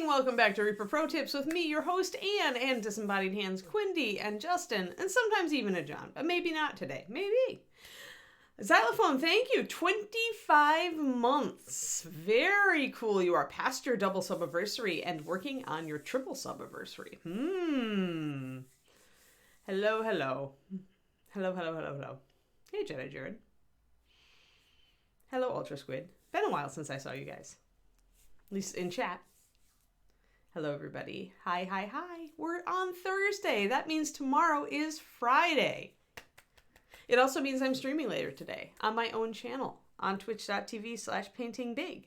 Welcome back to Reaper Pro Tips with me, your host, Anne, and Disembodied Hands, Quindy, and Justin, and sometimes even a John, but maybe not today. Maybe. Xylophone, thank you. 25 months. Very cool. You are past your double sub-anniversary and working on your triple sub-anniversary. Hello, hello. Hello, hello, hello, hello. Hey, Jedi Jared. Hello, Ultra Squid. Been a while since I saw you guys. At least in chat. Hello, everybody. Hi, hi, hi. We're on Thursday. That means tomorrow is Friday. It also means I'm streaming later today on my own channel on twitch.tv/paintingbig.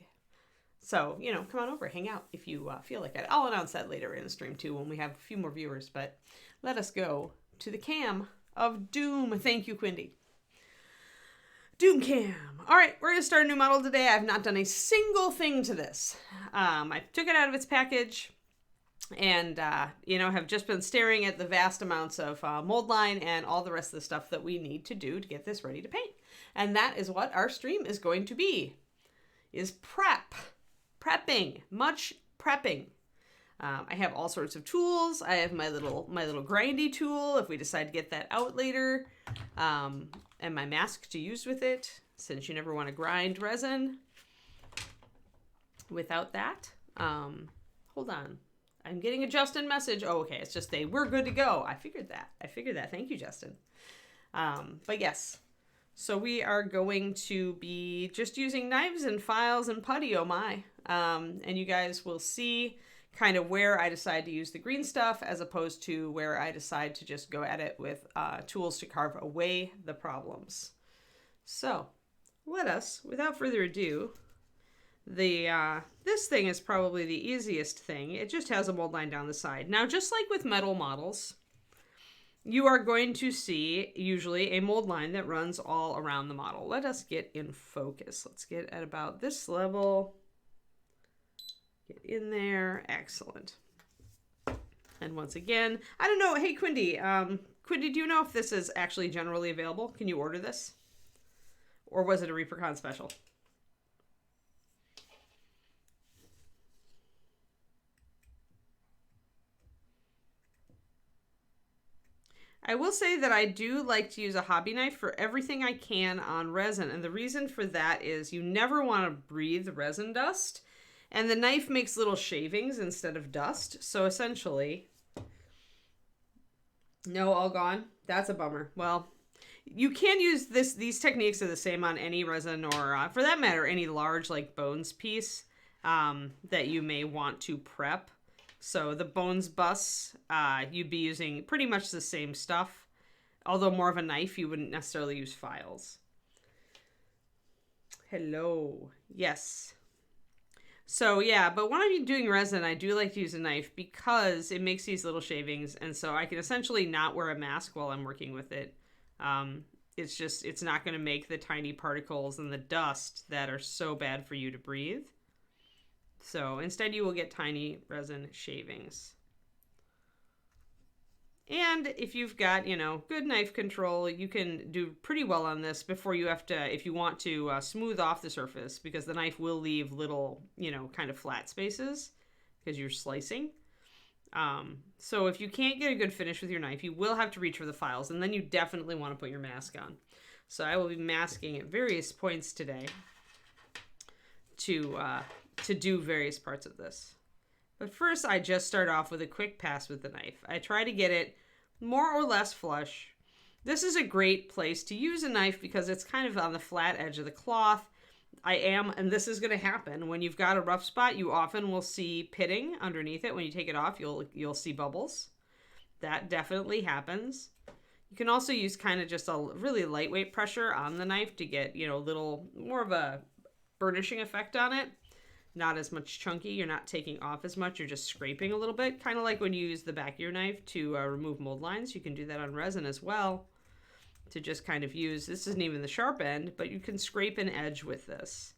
So, come on over, hang out if you feel like it. I'll announce that later in the stream too when we have a few more viewers, but let us go to the cam of Doom. Thank you, Quindy. Doom cam. All right, we're going to start a new model today. I've not done a single thing to this. I took it out of its package and, have just been staring at the vast amounts of mold line and all the rest of the stuff that we need to do to get this ready to paint. And that is what our stream is going to be, is prepping, much prepping. I have all sorts of tools. I have my little grindy tool if we decide to get that out later. And my mask to use with it, since you never want to grind resin without that. Hold on. I'm getting a Justin message. Oh, okay. It's just we're good to go. I figured that. Thank you, Justin. But yes. So we are going to be just using knives and files and putty, oh my. And you guys will see kind of where I decide to use the green stuff as opposed to where I decide to just go at it with tools to carve away the problems. So let us, without further ado, this thing is probably the easiest thing. It just has a mold line down the side. Now, just like with metal models, you are going to see usually a mold line that runs all around the model. Let us get in focus. Let's get at about this level. Get in there. Excellent. And once again, I don't know. Hey, Quindy. Quindy, do you know if this is actually generally available? Can you order this? Or was it a ReaperCon special? I will say that I do like to use a hobby knife for everything I can on resin. And the reason for that is you never want to breathe resin dust. And the knife makes little shavings instead of dust. So essentially, no, all gone. That's a bummer. Well, you can use this. These techniques are the same on any resin or, for that matter, any large like bones piece that you may want to prep. So the bones bus, you'd be using pretty much the same stuff. Although more of a knife, you wouldn't necessarily use files. Hello. Yes. So yeah, but when I'm doing resin, I do like to use a knife because it makes these little shavings. And so I can essentially not wear a mask while I'm working with it. It's not going to make the tiny particles and the dust that are so bad for you to breathe. So instead you will get tiny resin shavings. And if you've got, good knife control, you can do pretty well on this before you have to, if you want to smooth off the surface, because the knife will leave little, kind of flat spaces because you're slicing. So if you can't get a good finish with your knife, you will have to reach for the files, and then you definitely want to put your mask on. So I will be masking at various points today to do various parts of this. But first, I just start off with a quick pass with the knife. I try to get it more or less flush. This is a great place to use a knife because it's kind of on the flat edge of the cloth. And this is going to happen. When you've got a rough spot, you often will see pitting underneath it. When you take it off, you'll see bubbles. That definitely happens. You can also use kind of just a really lightweight pressure on the knife to get, a little more of a burnishing effect on it. Not as much chunky. You're not taking off as much. You're just scraping a little bit. Kind of like when you use the back of your knife to remove mold lines. You can do that on resin as well. To just kind of use, this isn't even the sharp end, but you can scrape an edge with this.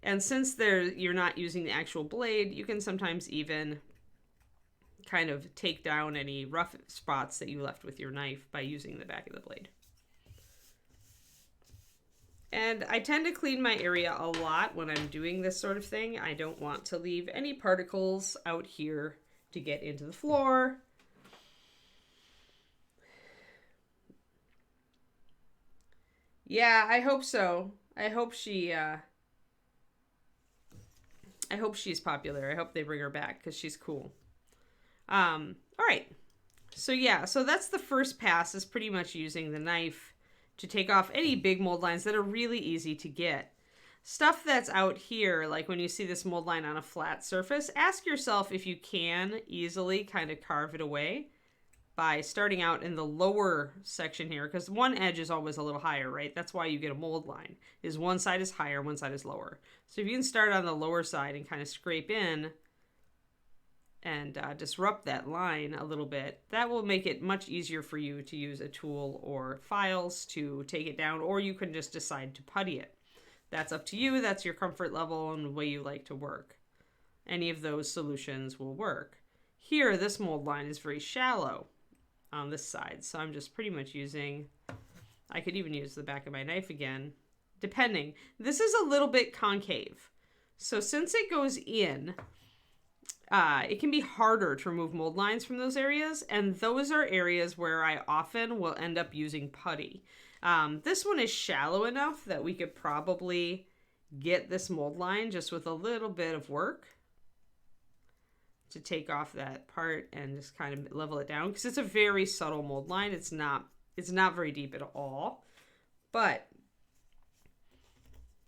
And since you're not using the actual blade, you can sometimes even kind of take down any rough spots that you left with your knife by using the back of the blade. And I tend to clean my area a lot when I'm doing this sort of thing. I don't want to leave any particles out here to get into the floor. Yeah, I hope so. I hope she's popular. I hope they bring her back because she's cool. All right. So yeah, so that's the first pass, is pretty much using the knife to take off any big mold lines that are really easy to get. Stuff that's out here, like when you see this mold line on a flat surface, ask yourself if you can easily kind of carve it away by starting out in the lower section here, because one edge is always a little higher, right? That's why you get a mold line, is one side is higher, one side is lower. So if you can start on the lower side and kind of scrape in and disrupt that line a little bit, that will make it much easier for you to use a tool or files to take it down, or you can just decide to putty it. That's up to you. That's your comfort level and the way you like to work. Any of those solutions will work. Here, this mold line is very shallow on this side, so I'm just pretty much using, I could even use the back of my knife again, depending. This is a little bit concave, so since it goes in, it can be harder to remove mold lines from those areas, and those are areas where I often will end up using putty. This one is shallow enough that we could probably get this mold line just with a little bit of work to take off that part and just kind of level it down, because it's a very subtle mold line. It's not very deep at all. But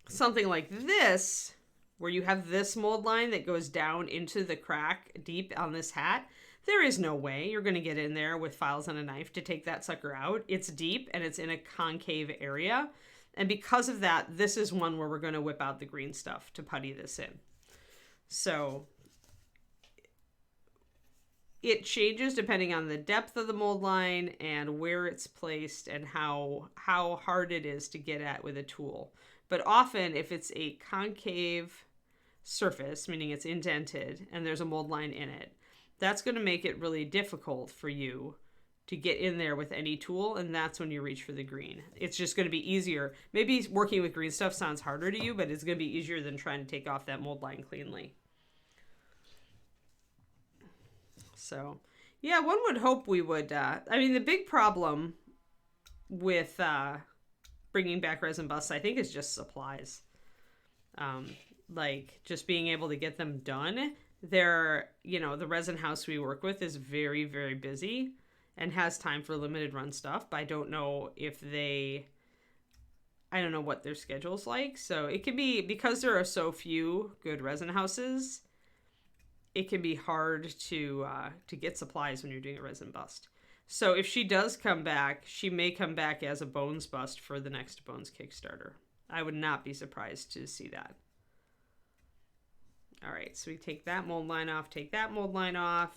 something like this, where you have this mold line that goes down into the crack deep on this hat, there is no way you're going to get in there with files and a knife to take that sucker out. It's deep and it's in a concave area. And because of that, this is one where we're going to whip out the green stuff to putty this in. So it changes depending on the depth of the mold line and where it's placed and how hard it is to get at with a tool. But often if it's a concave surface, meaning it's indented and there's a mold line in it, that's going to make it really difficult for you to get in there with any tool, and that's when you reach for the green. It's just going to be easier. Maybe working with green stuff sounds harder to you, but it's going to be easier than trying to take off that mold line cleanly. So, yeah, one would hope we would. I mean, the big problem with bringing back resin busts, I think, is just supplies. Like, just being able to get them done. The resin house we work with is very, very busy and has time for limited run stuff, but I don't know what their schedule's like. So it can be, because there are so few good resin houses, it can be hard to get supplies when you're doing a resin bust. So if she does come back, she may come back as a bones bust for the next Bones Kickstarter. I would not be surprised to see that. All right, so we take that mold line off, take that mold line off.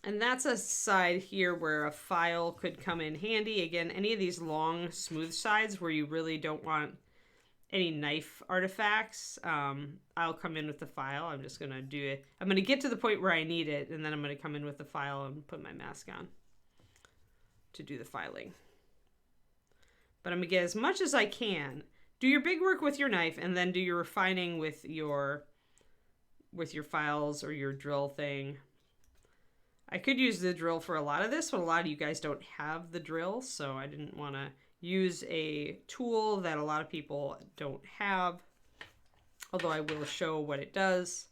And that's a side here where a file could come in handy. Again, any of these long, smooth sides where you really don't want any knife artifacts, I'll come in with the file. I'm just going to do it. I'm going to get to the point where I need it, and then I'm going to come in with the file and put my mask on to do the filing. But I'm going to get as much as I can. Do your big work with your knife, and then do your refining with your files or your drill thing. I could use the drill for a lot of this, but a lot of you guys don't have the drill, so I didn't want to use a tool that a lot of people don't have, although I will show what it does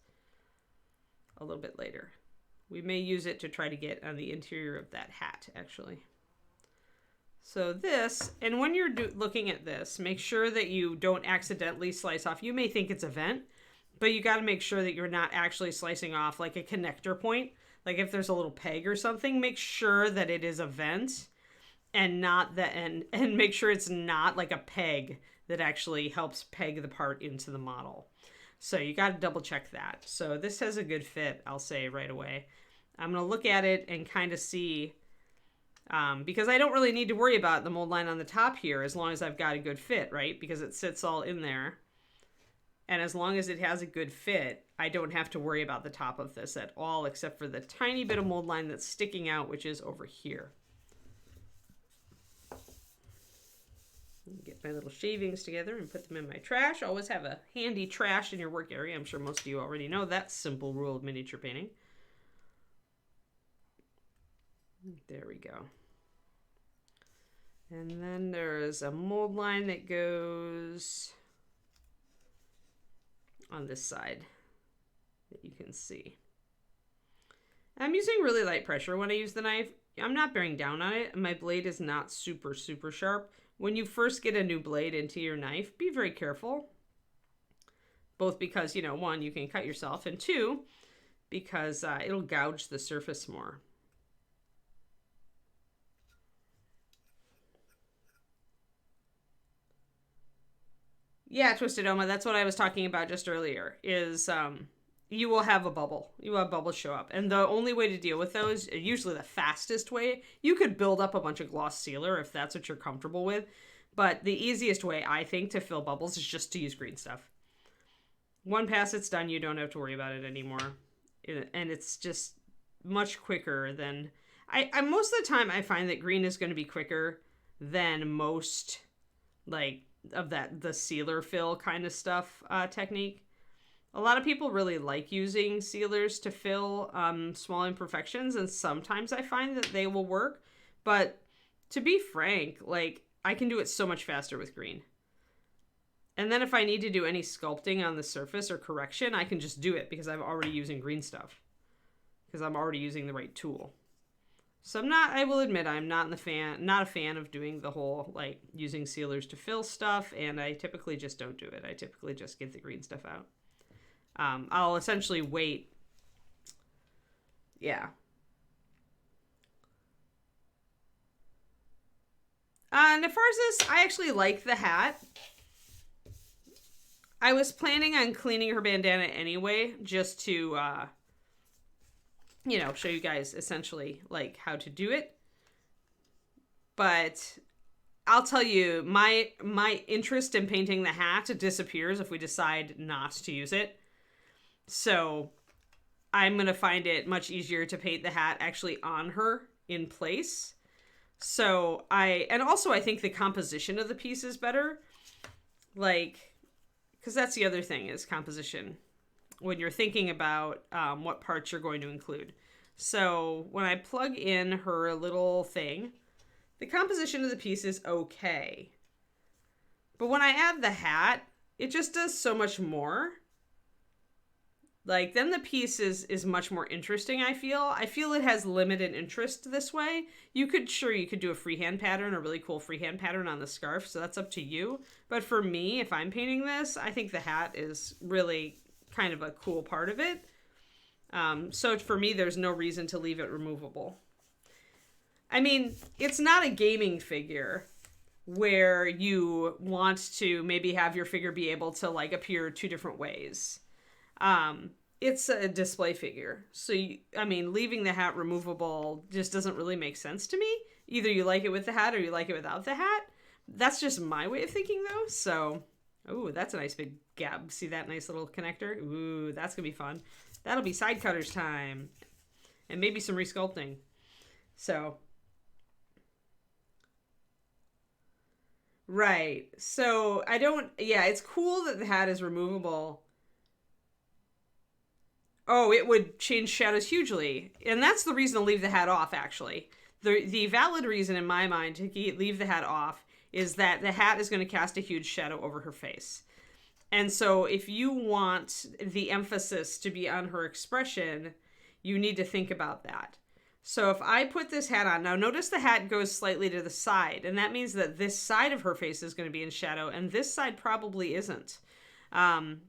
a little bit later. We may use it to try to get on the interior of that hat, actually. So this, and when you're looking at this, make sure that you don't accidentally slice off. You may think it's a vent, but you got to make sure that you're not actually slicing off like a connector point. Like if there's a little peg or something, make sure that it is a vent and not the end, and make sure it's not like a peg that actually helps peg the part into the model. So you got to double check that. So this has a good fit, I'll say right away. I'm going to look at it and kind of see, because I don't really need to worry about the mold line on the top here as long as I've got a good fit, right? Because it sits all in there. And as long as it has a good fit, I don't have to worry about the top of this at all, except for the tiny bit of mold line that's sticking out, which is over here. Get my little shavings together and put them in my trash. Always have a handy trash in your work area. I'm sure most of you already know that simple rule of miniature painting. There we go. And then there's a mold line that goes on this side that you can see. I'm using really light pressure when I use the knife. I'm not bearing down on it. My blade is not super, super sharp. When you first get a new blade into your knife, be very careful. Both because, you know, one, you can cut yourself, and two, because it'll gouge the surface more. Yeah, Twisted Oma, that's what I was talking about just earlier, is you will have a bubble. You will have bubbles show up. And the only way to deal with those, usually the fastest way, you could build up a bunch of gloss sealer if that's what you're comfortable with. But the easiest way, I think, to fill bubbles is just to use green stuff. One pass, it's done. You don't have to worry about it anymore. And it's just much quicker than... I most of the time, I find that green is going to be quicker than most, like, of the sealer fill kind of stuff technique. A lot of people really like using sealers to fill small imperfections, and sometimes I find that they will work. But to be frank, like, I can do it so much faster with green. And then if I need to do any sculpting on the surface or correction, I can just do it because I'm already using green stuff. Because I'm already using the right tool. So I will admit, I'm not a fan of doing the whole, like, using sealers to fill stuff, and I typically just don't do it. I typically just get the green stuff out. I'll essentially wait. Yeah. And as far as this, I actually like the hat. I was planning on cleaning her bandana anyway, just to, you know, show you guys essentially, like, how to do it. But I'll tell you, my interest in painting the hat disappears if we decide not to use it. So I'm going to find it much easier to paint the hat actually on her in place. So and also I think the composition of the piece is better. Like, because that's the other thing is composition. When you're thinking about what parts you're going to include. So when I plug in her little thing, the composition of the piece is okay. But when I add the hat, it just does so much more. Like, then the piece is much more interesting, I feel. I feel it has limited interest this way. You could do a freehand pattern, a really cool freehand pattern on the scarf, so that's up to you. But for me, if I'm painting this, I think the hat is really kind of a cool part of it. So for me, there's no reason to leave it removable. I mean, it's not a gaming figure where you want to maybe have your figure be able to, like, appear two different ways. It's a display figure. So, leaving the hat removable just doesn't really make sense to me. Either you like it with the hat or you like it without the hat. That's just my way of thinking, though. So, ooh, that's a nice big gap. See that nice little connector? Ooh, that's going to be fun. That'll be side cutters time. And maybe some resculpting. So, right. So, it's cool that the hat is removable. Oh, it would change shadows hugely. And that's the reason to leave the hat off, actually. The valid reason in my mind to leave the hat off is that the hat is going to cast a huge shadow over her face. And so if you want the emphasis to be on her expression, you need to think about that. So if I put this hat on, now notice the hat goes slightly to the side, and that means that this side of her face is going to be in shadow, and this side probably isn't.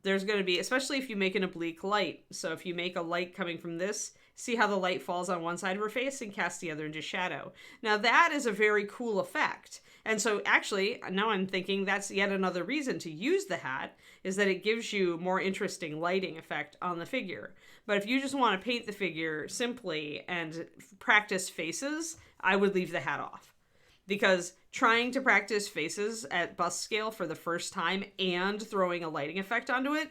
There's going to be, especially if you make an oblique light. So if you make a light coming from this, see how the light falls on one side of her face and casts the other into shadow. Now that is a very cool effect. And so actually, now I'm thinking that's yet another reason to use the hat, is that it gives you more interesting lighting effect on the figure. But if you just want to paint the figure simply and practice faces, I would leave the hat off. Because trying to practice faces at bust scale for the first time and throwing a lighting effect onto it,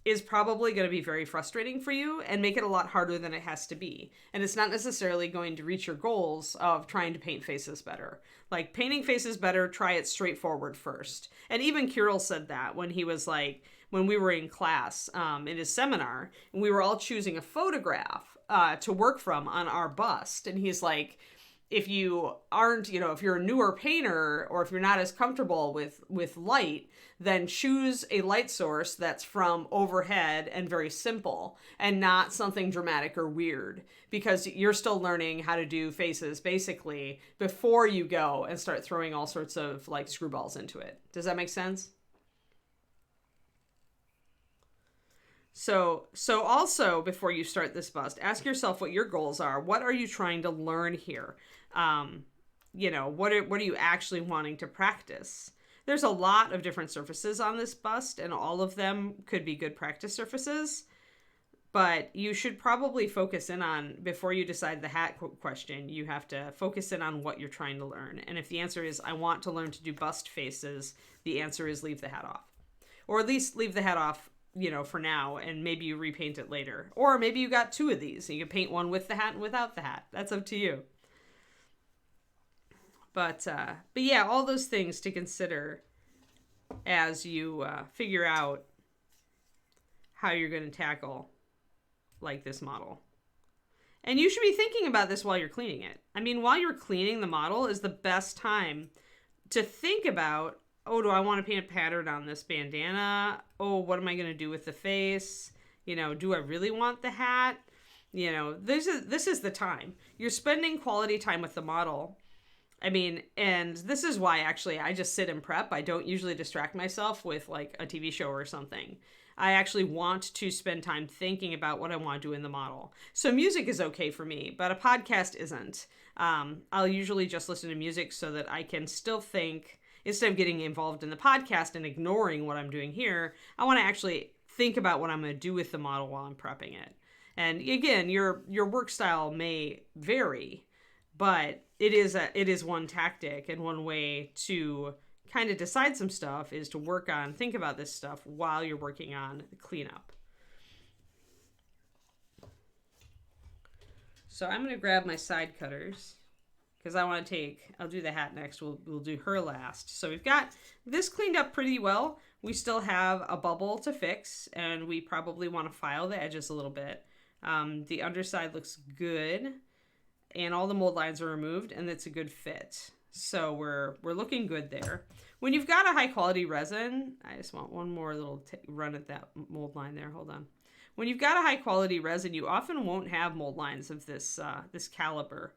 is probably going to be very frustrating for you and make it a lot harder than it has to be. And it's not necessarily going to reach your goals of trying to paint faces better. Like, painting faces better, try it straightforward first. And even Kirill said that when he was like, when we were in class in his seminar, and we were all choosing a photograph to work from on our bust. And he's like, if you aren't, if you're a newer painter or if you're not as comfortable with light, then choose a light source that's from overhead and very simple and not something dramatic or weird, because you're still learning how to do faces basically before you go and start throwing all sorts of like screwballs into it. Does that make sense? So also, before you start this bust, ask yourself what your goals are. What are you trying to learn here? What are you actually wanting to practice? There's a lot of different surfaces on this bust, and all of them could be good practice surfaces. But you should probably focus in on, before you decide the hat question, you have to focus in on what you're trying to learn. And if the answer is, I want to learn to do bust faces, the answer is leave the hat off. Or at least leave the hat off, for now, and maybe you repaint it later. Or maybe you got two of these, and you can paint one with the hat and without the hat. That's up to you. But yeah, all those things to consider as you figure out how you're going to tackle like this model. And you should be thinking about this while you're cleaning it. I mean, while you're cleaning the model is the best time to think about, oh, do I want to paint a pattern on this bandana? Oh, what am I going to do with the face? Do I really want the hat? This is the time. You're spending quality time with the model. I mean, and this is why actually I just sit and prep. I don't usually distract myself with like a TV show or something. I actually want to spend time thinking about what I want to do in the model. So music is okay for me, but a podcast isn't. I'll usually just listen to music so that I can still think, instead of getting involved in the podcast and ignoring what I'm doing here. I want to actually think about what I'm going to do with the model while I'm prepping it. And again, your work style may vary, but it is one tactic, and one way to kind of decide some stuff is to think about this stuff while you're working on the cleanup. So I'm going to grab my side cutters, because I'll do the hat next. We'll do her last. So we've got this cleaned up pretty well. We still have a bubble to fix, and we probably want to file the edges a little bit. The underside looks good, and all the mold lines are removed, and it's a good fit. So we're looking good there. When you've got a high quality resin, I just want one more little run at that mold line there. Hold on. When you've got a high quality resin, you often won't have mold lines of this caliber.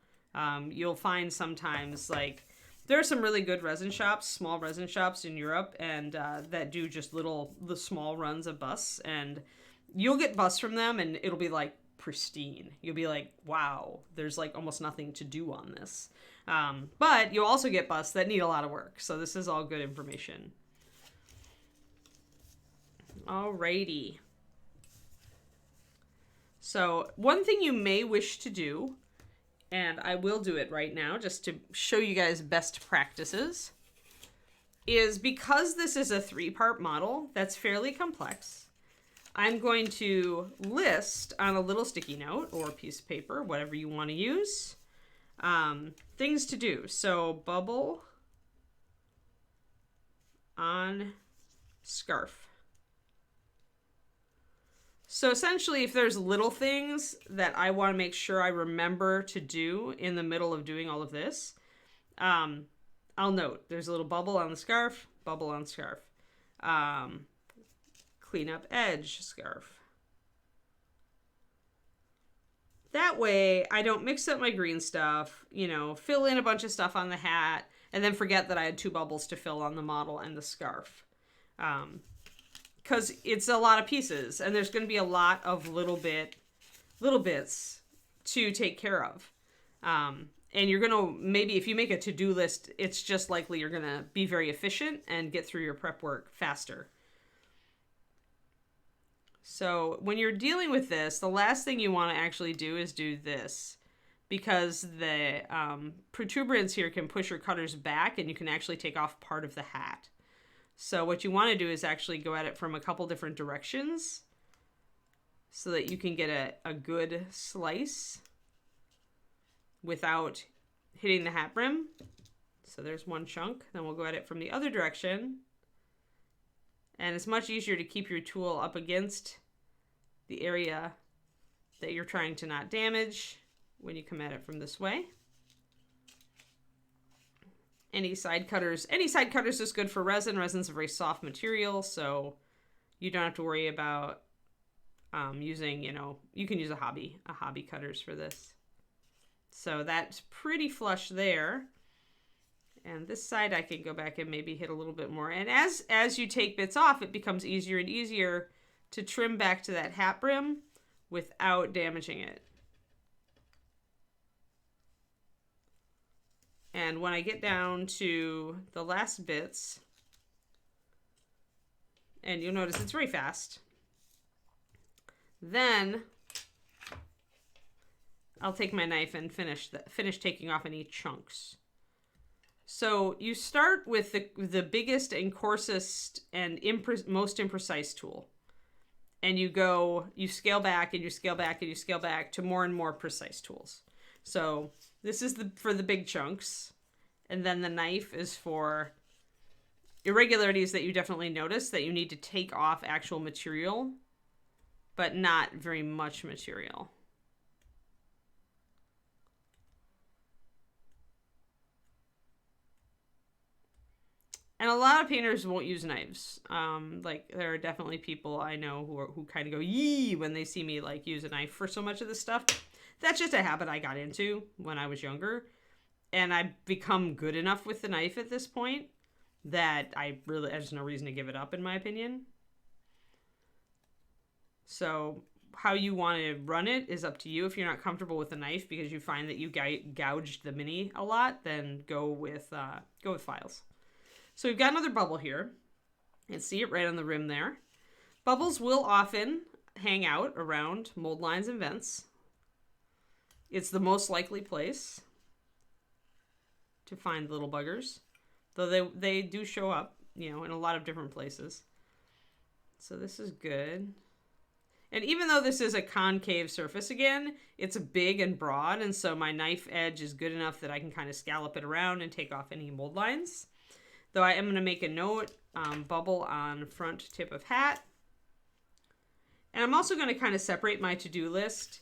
You'll find sometimes, like, there are some really good resin shops, small resin shops in Europe, and that do just the small runs of busts, and you'll get busts from them, and it'll be like pristine. You'll be like, wow, there's like almost nothing to do on this. But you'll also get busts that need a lot of work. So this is all good information. Alrighty. So one thing you may wish to do, and I will do it right now just to show you guys best practices, is because this is a 3-part model that's fairly complex, I'm going to list on a little sticky note or piece of paper, whatever you want to use, things to do. So bubble on scarf. So essentially, if there's little things that I want to make sure I remember to do in the middle of doing all of this, I'll note there's a little bubble on the scarf, bubble on scarf. Clean up edge scarf. That way I don't mix up my green stuff, fill in a bunch of stuff on the hat, and then forget that I had 2 bubbles to fill on the model and the scarf. Because it's a lot of pieces, and there's going to be a lot of little bits to take care of. And you're going to, maybe if you make a to-do list, it's just likely you're going to be very efficient and get through your prep work faster. So when you're dealing with this, the last thing you want to actually do is do this, because the protuberance here can push your cutters back, and you can actually take off part of the hat. So what you want to do is actually go at it from a couple different directions so that you can get a good slice without hitting the hat brim. So there's one chunk. Then we'll go at it from the other direction. And it's much easier to keep your tool up against the area that you're trying to not damage when you come at it from this way. Any side cutters is good for resin. Resin's a very soft material, so you don't have to worry about using, you can use a hobby cutters for this. So that's pretty flush there. And this side I can go back and maybe hit a little bit more. And as you take bits off, it becomes easier and easier to trim back to that hat brim without damaging it. And when I get down to the last bits, and you'll notice it's very fast, then I'll take my knife and finish taking off any chunks. So you start with the biggest and coarsest and most imprecise tool. And you scale back and you scale back and you scale back to more and more precise tools. So this is for the big chunks. And then the knife is for irregularities that you definitely notice that you need to take off actual material, but not very much material. And a lot of painters won't use knives. Like there are definitely people I know who kind of go yee when they see me like use a knife for so much of this stuff. That's just a habit I got into when I was younger, and I've become good enough with the knife at this point that there's no reason to give it up, in my opinion. So how you want to run it is up to you. If you're not comfortable with the knife because you find that you gouged the mini a lot, then go with files. So we've got another bubble here, and see it right on the rim there. Bubbles will often hang out around mold lines and vents. It's the most likely place to find little buggers, though they do show up, in a lot of different places. So this is good. And even though this is a concave surface again, it's big and broad, and so my knife edge is good enough that I can kind of scallop it around and take off any mold lines. Though I am going to make a note, bubble on front tip of hat. And I'm also going to kind of separate my to-do list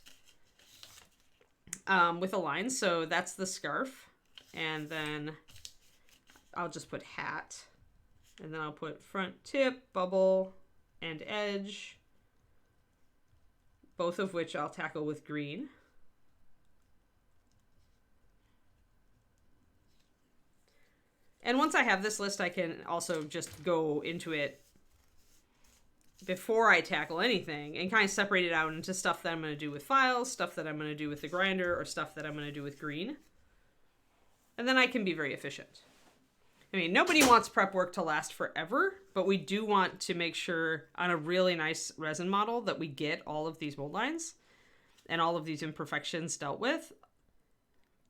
with a line. So that's the scarf. And then I'll just put hat. And then I'll put front tip, bubble, and edge. Both of which I'll tackle with green. And once I have this list, I can also just go into it before I tackle anything and kind of separate it out into stuff that I'm going to do with files, stuff that I'm going to do with the grinder, or stuff that I'm going to do with green. And then I can be very efficient. I mean, nobody wants prep work to last forever, but we do want to make sure on a really nice resin model that we get all of these mold lines and all of these imperfections dealt with.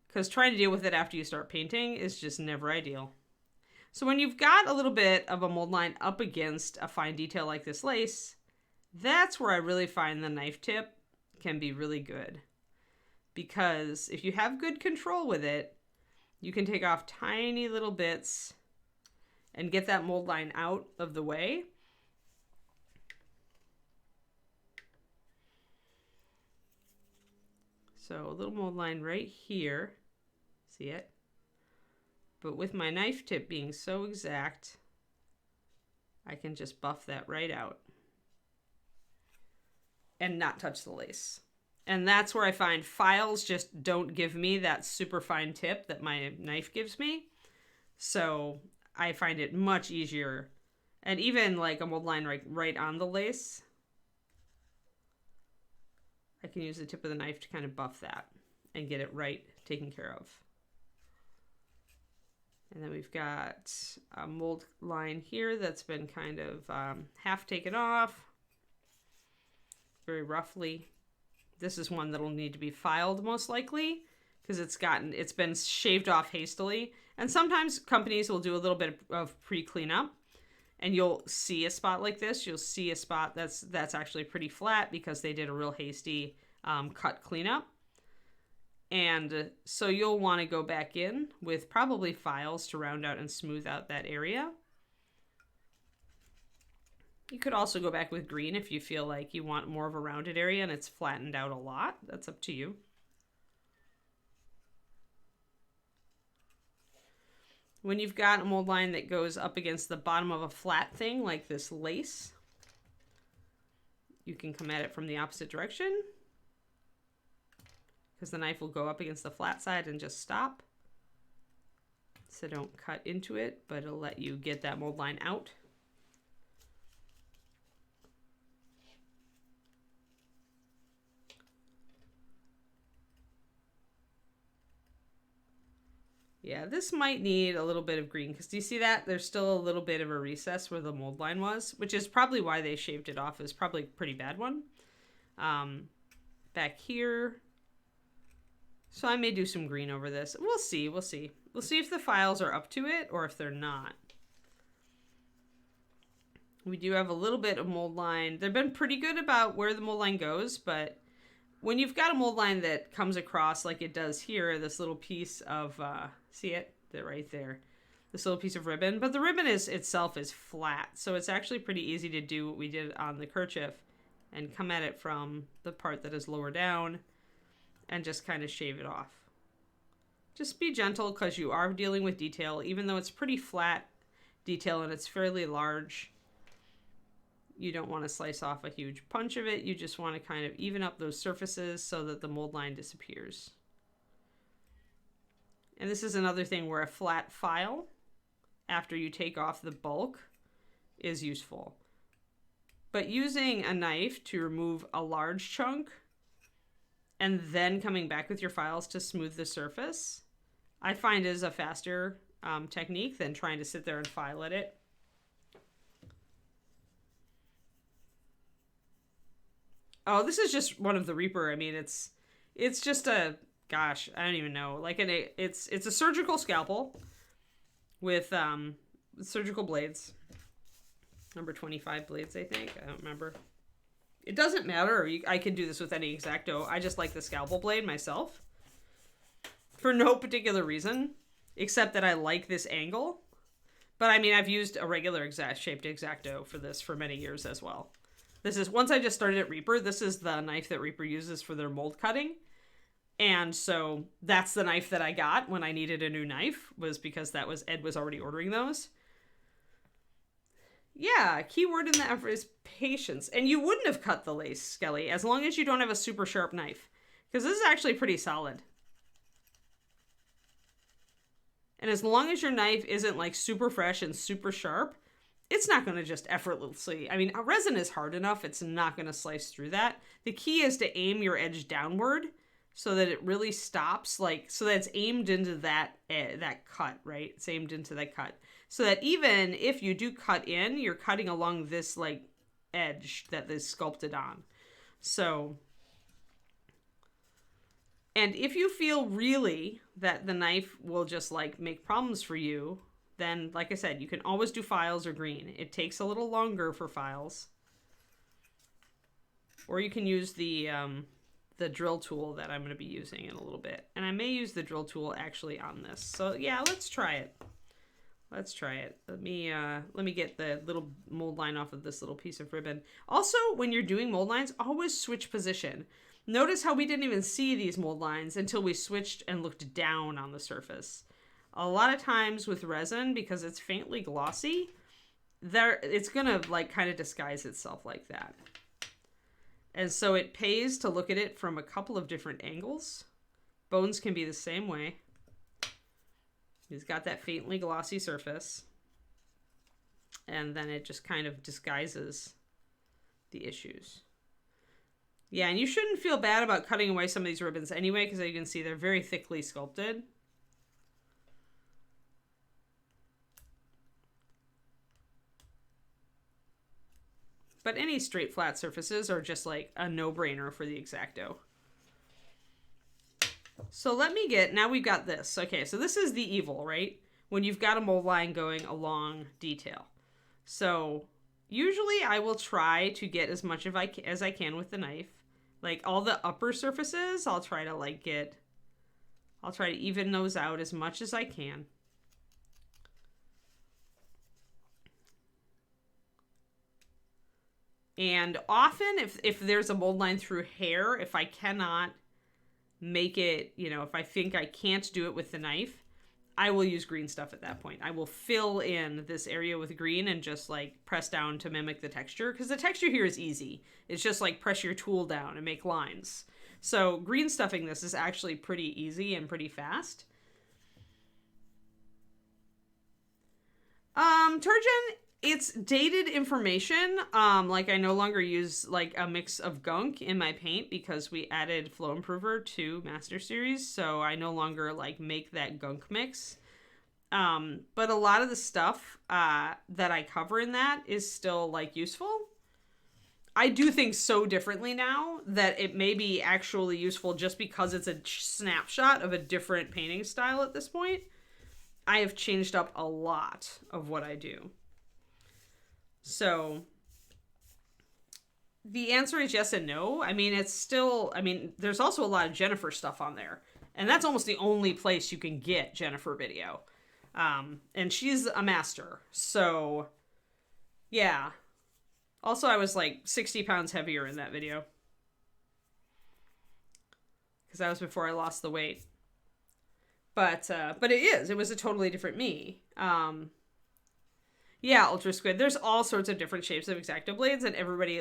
Because trying to deal with it after you start painting is just never ideal. So when you've got a little bit of a mold line up against a fine detail like this lace, that's where I really find the knife tip can be really good. Because if you have good control with it, you can take off tiny little bits and get that mold line out of the way. So a little mold line right here. See it? But with my knife tip being so exact, I can just buff that right out and not touch the lace. And that's where I find files just don't give me that super fine tip that my knife gives me. So I find it much easier. And even like a mold line right on the lace, I can use the tip of the knife to kind of buff that and get it right taken care of. And then we've got a mold line here that's been kind of half taken off, very roughly. This is one that'll need to be filed most likely because it's been shaved off hastily. And sometimes companies will do a little bit of pre-cleanup and you'll see a spot like this. You'll see a spot that's actually pretty flat because they did a real hasty cut cleanup. And so you'll want to go back in with probably files to round out and smooth out that area. You could also go back with green if you feel like you want more of a rounded area and it's flattened out a lot. That's up to you. When you've got a mold line that goes up against the bottom of a flat thing like this lace, you can come at it from the opposite direction, because the knife will go up against the flat side and just stop. So don't cut into it, but it'll let you get that mold line out. Yeah, this might need a little bit of green, because do you see that? There's still a little bit of a recess where the mold line was, which is probably why they shaved it off. It's probably a pretty bad one. Back here. So I may do some green over this. We'll see, we'll see. We'll see if the files are up to it or if they're not. We do have a little bit of mold line. They've been pretty good about where the mold line goes, but when you've got a mold line that comes across like it does here, this little piece of, see it? They're right there. This little piece of ribbon, but the ribbon itself is flat. So it's actually pretty easy to do what we did on the kerchief and come at it from the part that is lower down and just kind of shave it off. Just be gentle because you are dealing with detail, even though it's pretty flat detail and it's fairly large. You don't want to slice off a huge punch of it. You just want to kind of even up those surfaces so that the mold line disappears. And this is another thing where a flat file, after you take off the bulk, is useful. But using a knife to remove a large chunk and then coming back with your files to smooth the surface, I find is a faster technique than trying to sit there and file at it. Oh, this is just one of the Reaper. I mean, it's just a, gosh, I don't even know. Like it's a surgical scalpel with surgical blades. Number 25 blades, I think. I don't remember. It doesn't matter. I could do this with any X-Acto. I just like the scalpel blade myself. For no particular reason, except that I like this angle. But I mean, I've used a regular shaped X-Acto for this for many years as well. This is, once I just started at Reaper, this is the knife that Reaper uses for their mold cutting. And so that's the knife that I got when I needed a new knife, was because Ed was already ordering those. Yeah, keyword in the effort is patience. And you wouldn't have cut the lace, Skelly, as long as you don't have a super sharp knife. Because this is actually pretty solid. And as long as your knife isn't like super fresh and super sharp, it's not going to just effortlessly, I mean, a resin is hard enough, it's not going to slice through that. The key is to aim your edge downward so that it really stops, like, so that it's aimed into that cut, right? It's aimed into that cut. So that even if you do cut in, you're cutting along this, like, edge that is sculpted on. So, and if you feel really that the knife will just, like, make problems for you, then, like I said, you can always do files or green. It takes a little longer for files. Or you can use the drill tool that I'm going to be using in a little bit. And I may use the drill tool actually on this. So yeah, let's try it. Let's try it. Let me get the little mold line off of this little piece of ribbon. Also, when you're doing mold lines, always switch position. Notice how we didn't even see these mold lines until we switched and looked down on the surface. A lot of times with resin, because it's faintly glossy, it's gonna like kind of disguise itself like that. And so it pays to look at it from a couple of different angles. Bones can be the same way. He's got that faintly glossy surface. And then it just kind of disguises the issues. Yeah, and you shouldn't feel bad about cutting away some of these ribbons anyway, because as you can see, they're very thickly sculpted. But any straight flat surfaces are just like a no-brainer for the X-Acto. So now we've got this. Okay, so this is the evil, right? When you've got a mold line going along detail. So usually I will try to get as much as I can with the knife. Like all the upper surfaces, I'll try to even those out as much as I can. And often if there's a mold line through hair, if I cannot make it, if I think I can't do it with the knife, I will use green stuff at that point. I will fill in this area with green and just like press down to mimic the texture, because the texture here is easy. It's just like press your tool down and make lines. So green stuffing this is actually pretty easy and pretty fast. Turgeon, it's dated information. Like I no longer use like a mix of gunk in my paint because we added Flow Improver to Master Series, so I no longer like make that gunk mix. But a lot of the stuff that I cover in that is still like useful. I do things so differently now that it may be actually useful just because it's a snapshot of a different painting style at this point. I have changed up a lot of what I do. So the answer is yes and no. I mean, there's also a lot of Jennifer stuff on there. And that's almost the only place you can get Jennifer video. And she's a master. So, yeah. Also, I was like 60 pounds heavier in that video. Because that was before I lost the weight. But it was a totally different me. Yeah, Ultra Squid. There's all sorts of different shapes of X-Acto blades, and everybody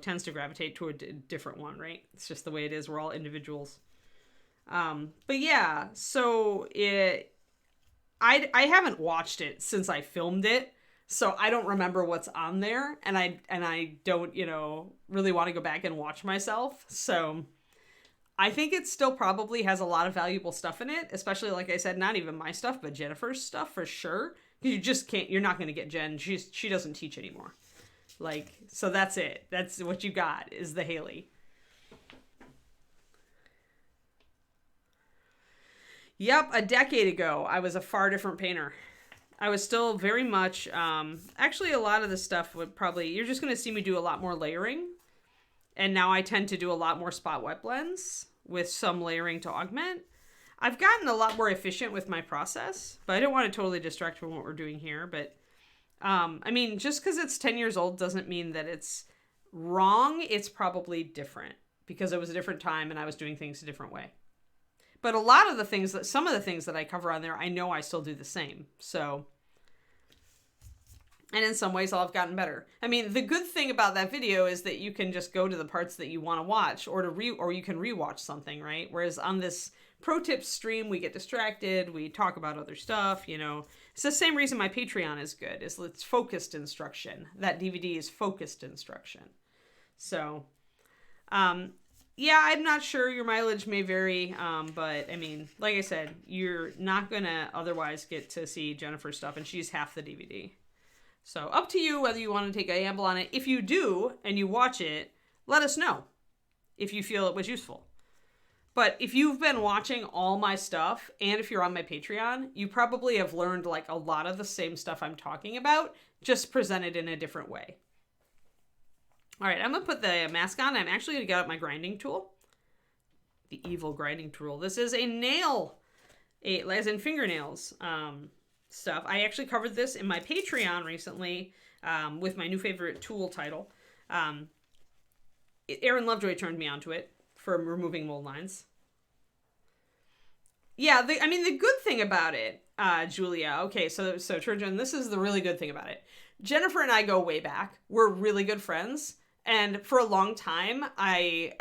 tends to gravitate toward a different one, right? It's just the way it is. We're all individuals. But yeah, so I haven't watched it since I filmed it, so I don't remember what's on there, and I don't, really want to go back and watch myself. So I think it still probably has a lot of valuable stuff in it, especially, like I said, not even my stuff, but Jennifer's stuff for sure. You just can't, you're not going to get Jen. She doesn't teach anymore. So that's it. That's what you got is the Haley. Yep, a decade ago, I was a far different painter. I was still very much, actually a lot of the stuff would probably, you're just going to see me do a lot more layering. And now I tend to do a lot more spot wet blends with some layering to augment. I've gotten a lot more efficient with my process, but I don't want to totally distract from what we're doing here. But, just because it's 10 years old doesn't mean that it's wrong. It's probably different because it was a different time and I was doing things a different way. But some of the things that I cover on there, I know I still do the same. So, and in some ways I'll have gotten better. I mean, the good thing about that video is that you can just go to the parts that you want to watch or you can rewatch something, right? Whereas on this pro tips stream, we get distracted. We talk about other stuff, It's the same reason my Patreon is good. It's focused instruction. That DVD is focused instruction. So, yeah, I'm not sure. Your mileage may vary, but like I said, you're not going to otherwise get to see Jennifer's stuff, and she's half the DVD. So up to you whether you want to take a gamble on it. If you do, and you watch it, let us know if you feel it was useful. But if you've been watching all my stuff, and if you're on my Patreon, you probably have learned a lot of the same stuff I'm talking about, just presented in a different way. All right, I'm going to put the mask on. I'm actually going to get out my grinding tool. The evil grinding tool. This is a nail, as in fingernails stuff. I actually covered this in my Patreon recently with my new favorite tool title. Aaron Lovejoy turned me onto it for removing mold lines. Yeah, the good thing about it, Julia, okay, so Turgeon, this is the really good thing about it. Jennifer and I go way back. We're really good friends. And for a long time, I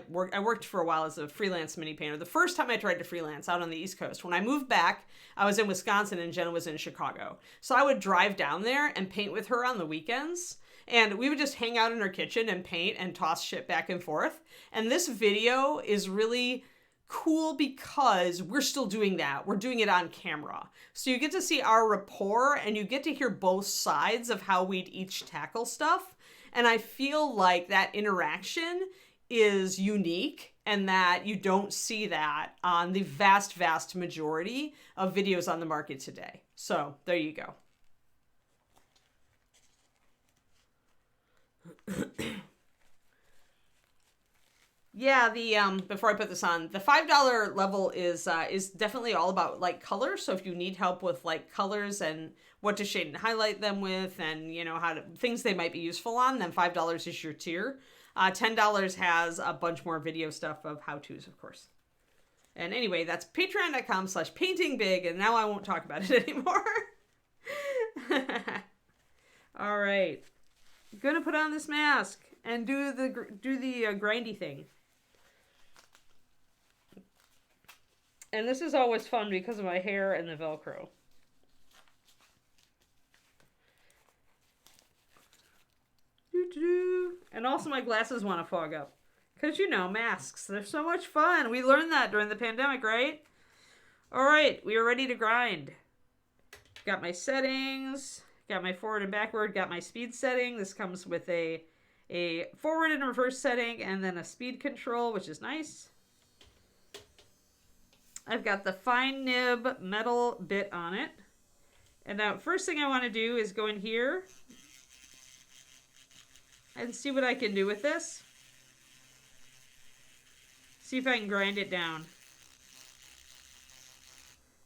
worked for a while as a freelance mini painter. The first time I tried to freelance out on the East Coast, when I moved back, I was in Wisconsin and Jen was in Chicago. So I would drive down there and paint with her on the weekends. And we would just hang out in her kitchen and paint and toss shit back and forth. And this video is really cool because we're still doing that. We're doing it on camera. So you get to see our rapport and you get to hear both sides of how we'd each tackle stuff. And I feel like that interaction is unique and that you don't see that on the vast, vast majority of videos on the market today. So there you go. Yeah, the before I put this on, the $5 level is definitely all about like color. So if you need help with like colors and what to shade and highlight them with, and you know how to things they might be useful on, then $5 is your tier. $10 has a bunch more video stuff of how-tos, of course. And anyway, that's patreon.com/paintingbig, and now I won't talk about it anymore. All right, I'm gonna put on this mask and do the grindy thing. And this is always fun because of my hair and the Velcro. And also my glasses want to fog up. Because, you know, masks, they're so much fun. We learned that during the pandemic, right? All right, we are ready to grind. Got my settings, got my forward and backward, got my speed setting. This comes with a forward and reverse setting and then a speed control, which is nice. I've got the fine nib metal bit on it. And now first thing I want to do is go in here and see what I can do with this. See if I can grind it down.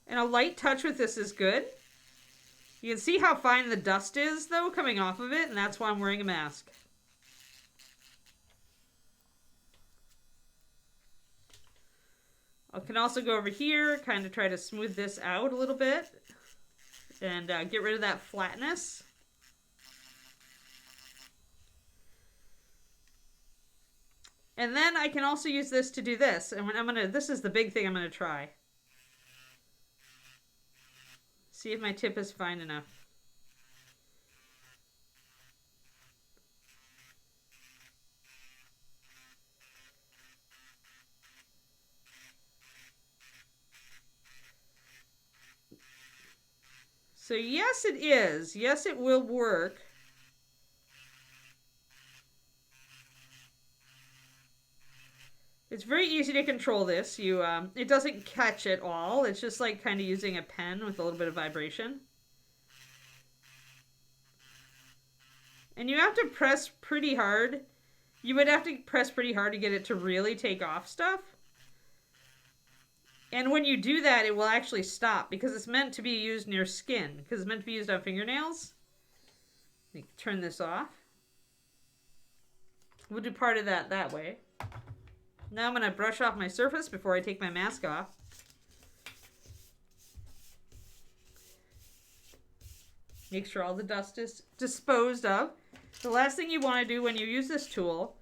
And a light touch with this is good. You can see how fine the dust is, though, coming off of it, and that's why I'm wearing a mask. I can also go over here, kind of try to smooth this out a little bit, and get rid of that flatness. And then I can also use this to do this, and this is the big thing I'm gonna try. See if my tip is fine enough. So yes, it is. Yes, it will work. It's very easy to control this. It doesn't catch at all. It's just like kind of using a pen with a little bit of vibration. And you have to press pretty hard. You would have to press pretty hard to get it to really take off stuff. And when you do that, it will actually stop because it's meant to be used near skin, because it's meant to be used on fingernails. Let me turn this off. We'll do part of that way. Now I'm going to brush off my surface before I take my mask off. Make sure all the dust is disposed of. The last thing you want to do when you use this tool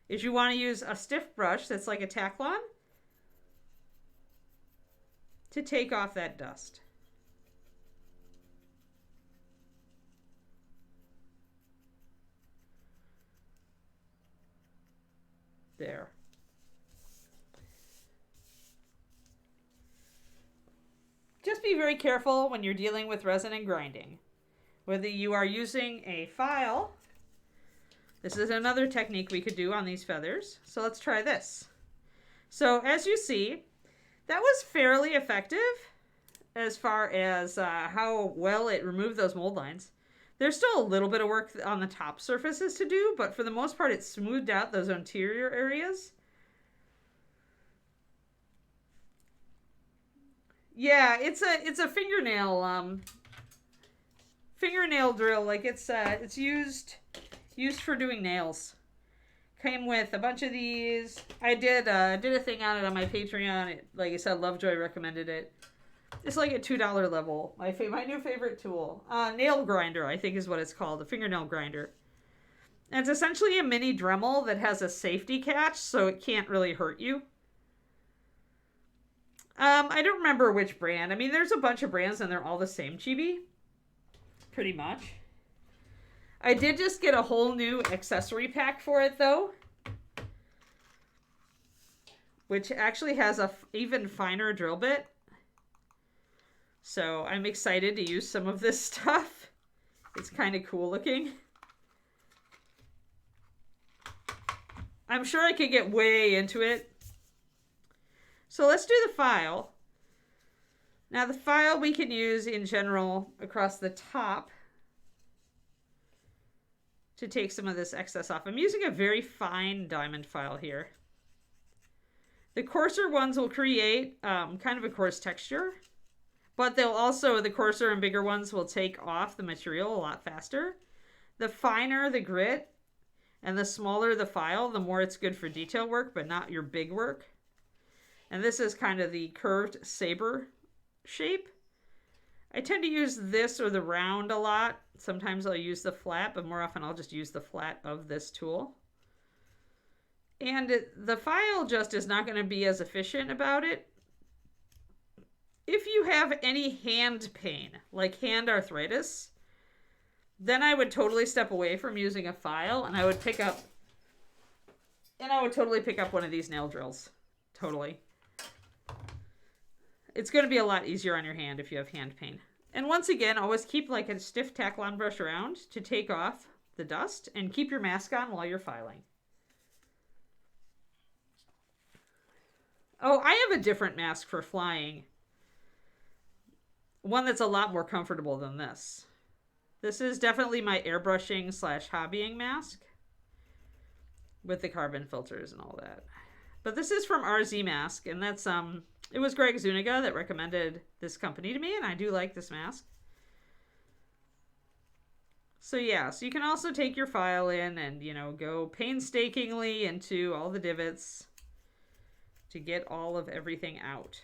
is you want to use a stiff brush that's like a Taclon to take off that dust. There. Just be very careful when you're dealing with resin and grinding. Whether you are using a file, this is another technique we could do on these feathers. So let's try this. So as you see, that was fairly effective as far as how well it removed those mold lines. There's still a little bit of work on the top surfaces to do, but for the most part, it smoothed out those interior areas. Yeah, it's a fingernail drill. Like it's used for doing nails. Came with a bunch of these. I did a thing on it on my Patreon. Like I said, Lovejoy recommended it. It's like a $2 level. My new favorite tool. Nail grinder, I think is what it's called. A fingernail grinder. And it's essentially a mini Dremel that has a safety catch, so it can't really hurt you. I don't remember which brand. I mean, there's a bunch of brands and they're all the same chibi. Pretty much. I did just get a whole new accessory pack for it, though. Which actually has a even finer drill bit. So I'm excited to use some of this stuff. It's kind of cool looking. I'm sure I could get way into it. So let's do the file. Now the file we can use in general across the top to take some of this excess off. I'm using a very fine diamond file here. The coarser ones will create kind of a coarse texture, but the coarser and bigger ones will take off the material a lot faster. The finer the grit and the smaller the file, the more it's good for detail work, but not your big work. And this is kind of the curved saber shape. I tend to use this or the round a lot. Sometimes I'll use the flat, but more often I'll just use the flat of this tool. And the file just is not going to be as efficient about it. If you have any hand pain, like hand arthritis, then I would totally step away from using a file, and I would totally pick up one of these nail drills. Totally. It's going to be a lot easier on your hand if you have hand pain. And once again, always keep like a stiff Taklon brush around to take off the dust, and keep your mask on while you're filing. Oh, I have a different mask for flying. One that's a lot more comfortable than this. This is definitely my airbrushing / hobbying mask with the carbon filters and all that. But this is from RZ Mask, and that's it was Greg Zuniga that recommended this company to me, and I do like this mask. So yeah, so you can also take your file in and, go painstakingly into all the divots to get all of everything out.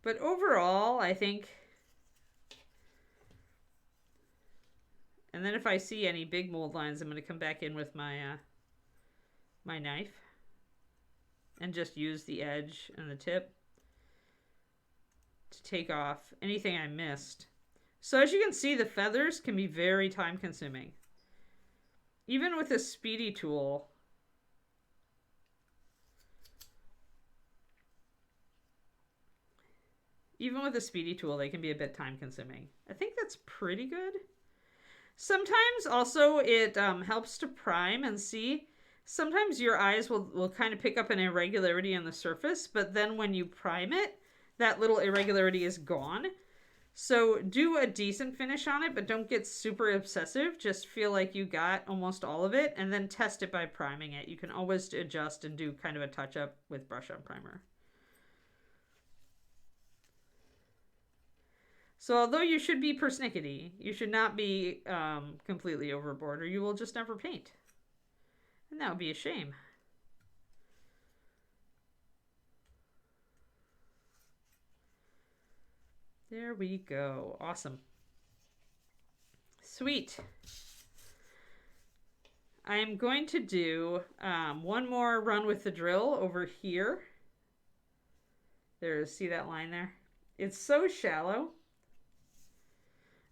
But overall, I think, and then if I see any big mold lines, I'm going to come back in with my my knife and just use the edge and the tip to take off anything I missed. So as you can see, the feathers can be very time consuming. Even with a speedy tool, they can be a bit time consuming. I think that's pretty good. Sometimes also it helps to prime and see. Sometimes your eyes will kind of pick up an irregularity on the surface, but then when you prime it, that little irregularity is gone. So do a decent finish on it, but don't get super obsessive. Just feel like you got almost all of it, and then test it by priming it. You can always adjust and do kind of a touch-up with brush-on primer. So although you should be persnickety, you should not be completely overboard, or you will just never paint. And that would be a shame. There we go. Awesome. Sweet. I am going to do one more run with the drill over here. See that line there? It's so shallow.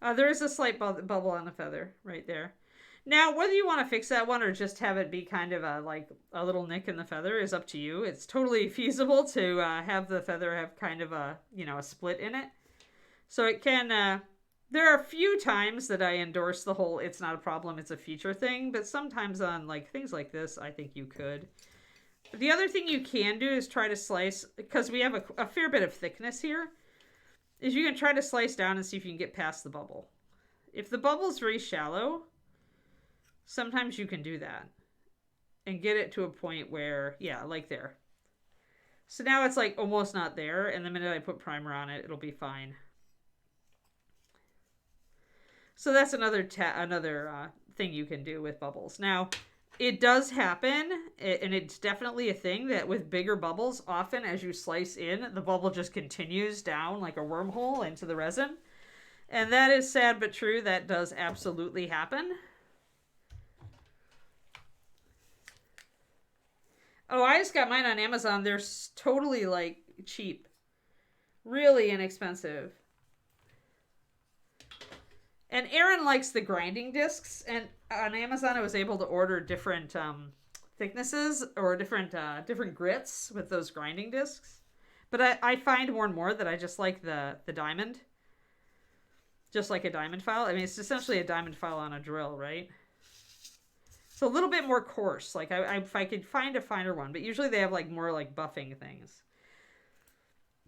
There is a slight bubble on the feather right there. Now, whether you want to fix that one or just have it be kind of a little nick in the feather is up to you. It's totally feasible to have the feather have kind of a split in it. So it can, there are a few times that I endorse the whole it's not a problem, it's a feature thing, but sometimes on things like this, I think you could. The other thing you can do is try to slice, because we have a fair bit of thickness here, is you can try to slice down and see if you can get past the bubble. If the bubble's very shallow, sometimes you can do that and get it to a point where, yeah, like there. So now it's almost not there, and the minute I put primer on it, it'll be fine. So that's another thing you can do with bubbles. Now, it does happen, and it's definitely a thing that with bigger bubbles, often as you slice in, the bubble just continues down like a wormhole into the resin. And that is sad but true. That does absolutely happen. Oh, I just got mine on Amazon. They're totally cheap. Really inexpensive. And Aaron likes the grinding discs, and on Amazon I was able to order different thicknesses or different grits with those grinding discs. But I find more and more that I just like the diamond. Just like a diamond file. I mean, it's essentially a diamond file on a drill, right? It's a little bit more coarse. If I could find a finer one, but usually they have more buffing things.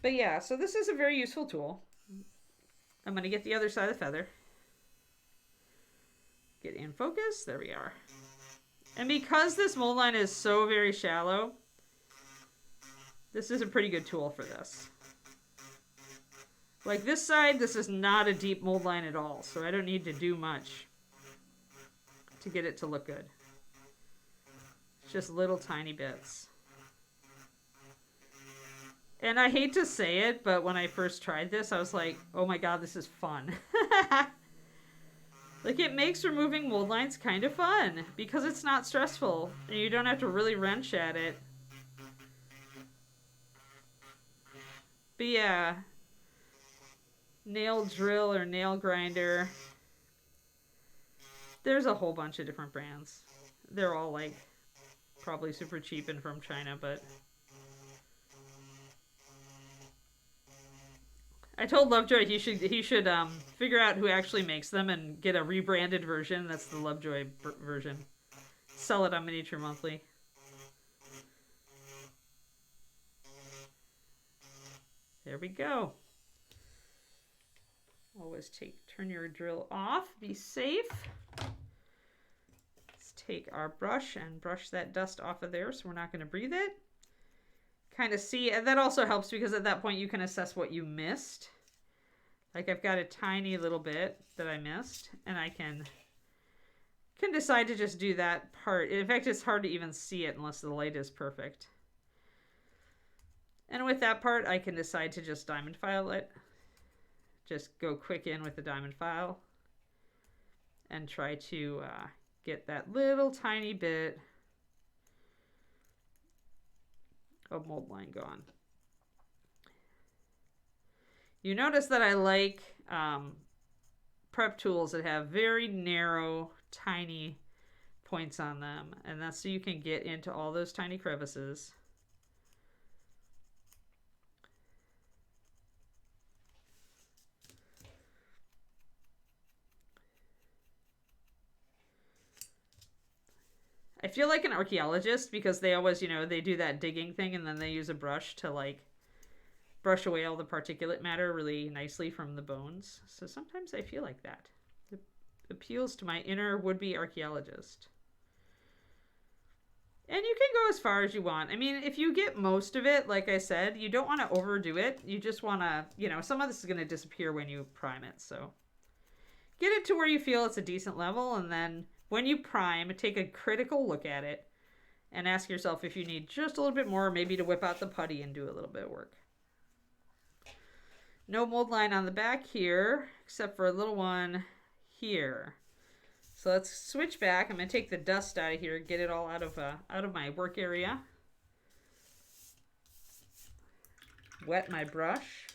But yeah, so this is a very useful tool. I'm going to get the other side of the feather. Get in focus. There we are. And because this mold line is so very shallow, this is a pretty good tool for this. Like this side, this is not a deep mold line at all, so I don't need to do much to get it to look good. It's just little tiny bits. And I hate to say it, but when I first tried this, I was like, oh my god, this is fun. Like, it makes removing mold lines kind of fun, because it's not stressful, and you don't have to really wrench at it. But yeah, nail drill or nail grinder. There's a whole bunch of different brands. They're all, like, probably super cheap and from China, but... I told Lovejoy he should figure out who actually makes them and get a rebranded version. That's the Lovejoy version. Sell it on Miniature Monthly. There we go. Always turn your drill off. Be safe. Let's take our brush and brush that dust off of there so we're not going to breathe it. Kind of see, and that also helps because at that point you can assess what you missed. Like I've got a tiny little bit that I missed, and I can decide to just do that part. In fact, it's hard to even see it unless the light is perfect. And with that part, I can decide to just diamond file it. Just go quick in with the diamond file and try to get that little tiny bit of mold line gone. You notice that I like prep tools that have very narrow, tiny points on them, and that's so you can get into all those tiny crevices. I feel like an archaeologist because they always, they do that digging thing and then they use a brush to like brush away all the particulate matter really nicely from the bones. So sometimes I feel like that. It appeals to my inner would-be archaeologist. And you can go as far as you want. I mean, if you get most of it, like I said, you don't want to overdo it. You just want to, some of this is going to disappear when you prime it. So get it to where you feel it's a decent level, and then when you prime, take a critical look at it and ask yourself if you need just a little bit more, maybe to whip out the putty and do a little bit of work. No mold line on the back here, except for a little one here. So let's switch back. I'm going to take the dust out of here, get it all out of my work area. Wet my brush.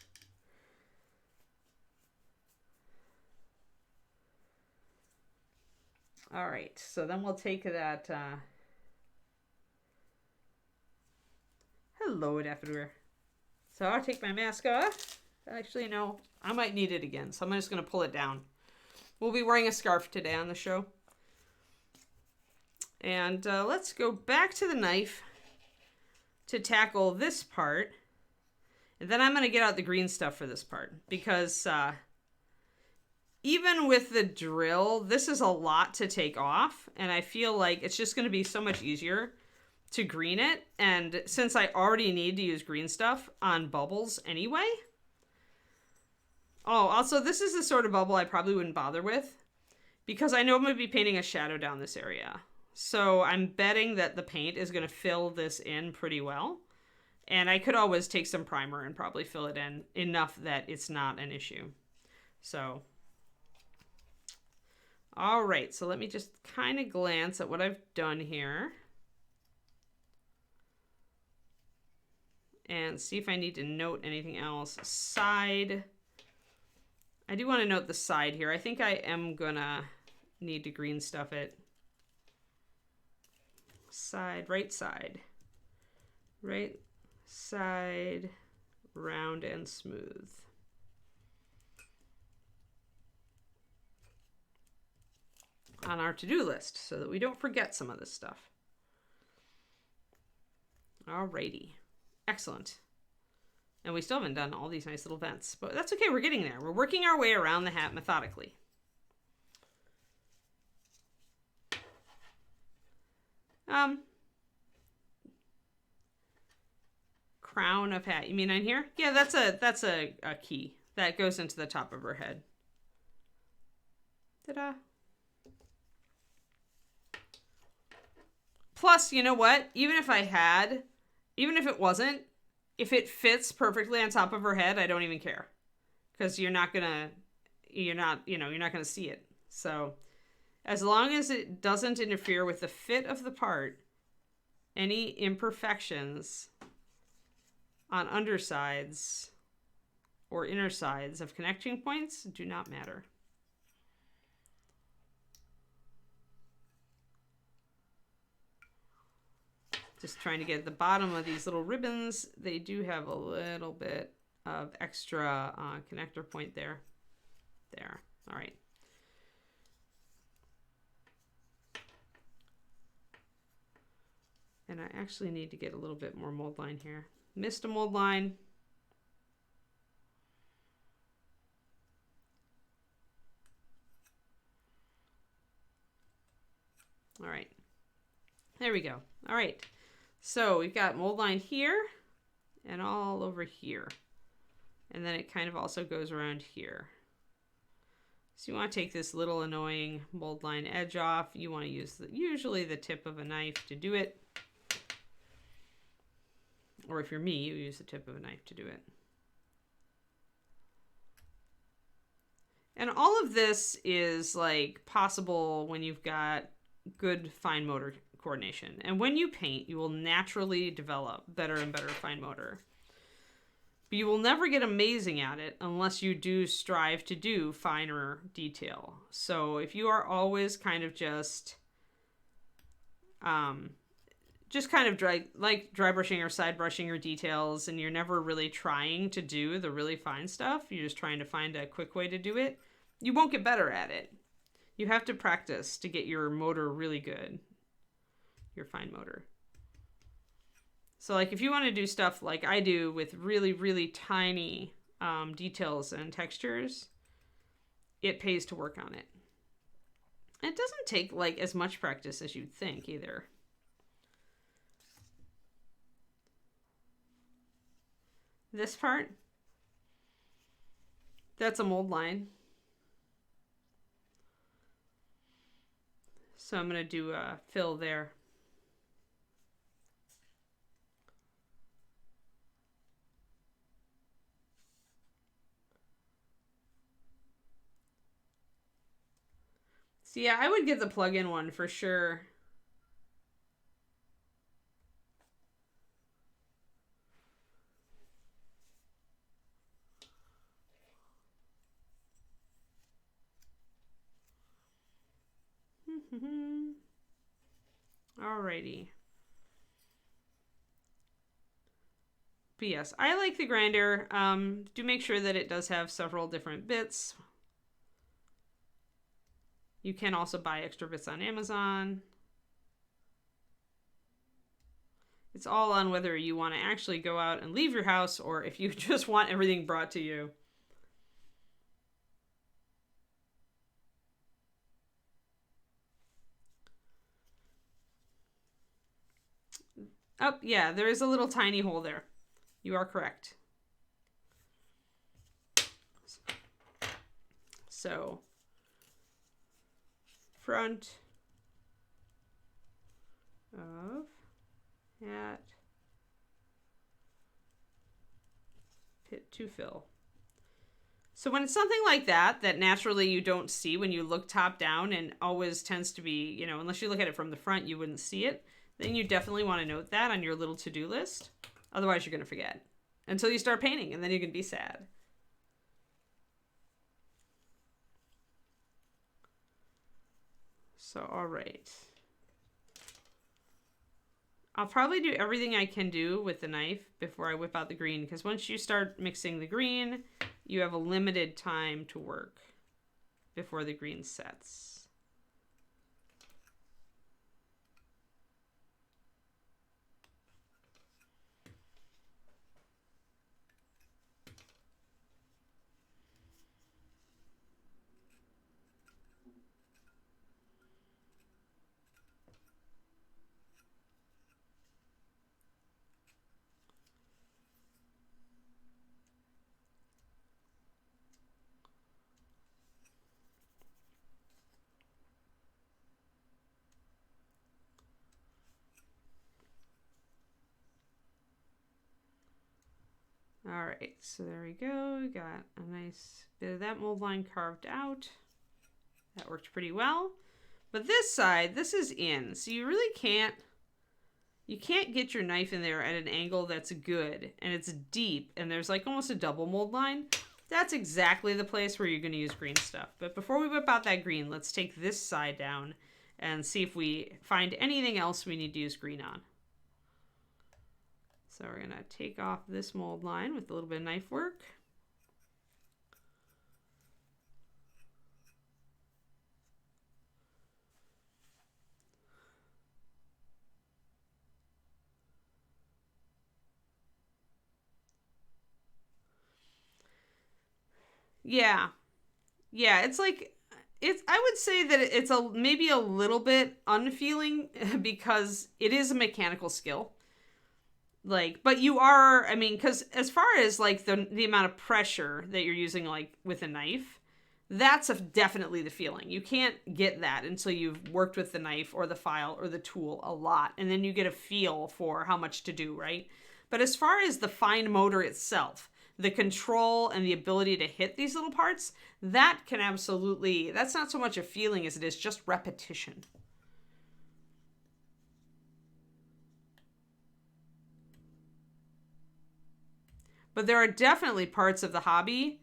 All right, so then we'll take that, hello, Daffodil. So I'll take my mask off. Actually, no, I might need it again, so I'm just going to pull it down. We'll be wearing a scarf today on the show. And let's go back to the knife to tackle this part. And then I'm going to get out the green stuff for this part, because even with the drill, this is a lot to take off, and I feel like it's just going to be so much easier to green it. And since I already need to use green stuff on bubbles anyway. Oh, also, this is the sort of bubble I probably wouldn't bother with, because I know I'm going to be painting a shadow down this area. So I'm betting that the paint is going to fill this in pretty well. And I could always take some primer and probably fill it in enough that it's not an issue. So... all right, so let me just kind of glance at what I've done here and see if I need to note anything else. Side. I do want to note the side here. I think I am gonna need to green stuff it. Side, right side. Right side, round and smooth. On our to-do list so that we don't forget some of this stuff. Alrighty. Excellent. And we still haven't done all these nice little vents, but that's okay, we're getting there. We're working our way around the hat methodically. Crown of hat. You mean on here? Yeah, that's a key. That goes into the top of her head. Ta-da. Plus, you know what? Even if it wasn't, if it fits perfectly on top of her head, I don't even care. Because you're not gonna see it. So, as long as it doesn't interfere with the fit of the part, any imperfections on undersides or inner sides of connecting points do not matter. Just trying to get the bottom of these little ribbons. They do have a little bit of extra connector point there. There. All right. And I actually need to get a little bit more mold line here. Missed a mold line. All right. There we go. All right. So we've got mold line here and all over here. And then it kind of also goes around here. So you want to take this little annoying mold line edge off. You want to use usually the tip of a knife to do it. Or if you're me, you use the tip of a knife to do it. And all of this is like possible when you've got good fine motor coordination. And when you paint, you will naturally develop better and better fine motor. But you will never get amazing at it unless you do strive to do finer detail. So if you are always kind of just kind of dry brushing or side brushing your details, and you're never really trying to do the really fine stuff, you're just trying to find a quick way to do it, you won't get better at it. You have to practice to get your motor really good, your fine motor. So like if you want to do stuff like I do with really, really tiny details and textures, it pays to work on it. It doesn't take like as much practice as you'd think either. This part, that's a mold line. So I'm going to do a fill there. So yeah, I would get the plug-in one for sure. Alrighty. But yes, I like the grinder. Do make sure that it does have several different bits. You can also buy extra bits on Amazon. It's all on whether you want to actually go out and leave your house or if you just want everything brought to you. Oh, yeah, there is a little tiny hole there. You are correct. So, front of hat, pit to fill. So when it's something like that, that naturally you don't see when you look top down and always tends to be, you know, unless you look at it from the front, you wouldn't see it. Then you definitely want to note that on your little to-do list. Otherwise, you're going to forget until you start painting, and then you can be sad. So, all right. I'll probably do everything I can do with the knife before I whip out the green, because once you start mixing the green, you have a limited time to work before the green sets. All right, so there we go. We got a nice bit of that mold line carved out. That worked pretty well. But this side, this is in, so you really can't get your knife in there at an angle that's good, and it's deep, and there's like almost a double mold line. That's exactly the place where you're going to use green stuff. But before we whip out that green, let's take this side down and see if we find anything else we need to use green on. So we're going to take off this mold line with a little bit of knife work. Yeah. Yeah, it's like, I would say that it's maybe a little bit unfeeling because it is a mechanical skill. Like, but you are, I mean, because as far as like the amount of pressure that you're using like with a knife, that's definitely the feeling. You can't get that until you've worked with the knife or the file or the tool a lot, and then you get a feel for how much to do, right? But as far as the fine motor itself, the control and the ability to hit these little parts, that can absolutely, that's not so much a feeling as it is just repetition. But there are definitely parts of the hobby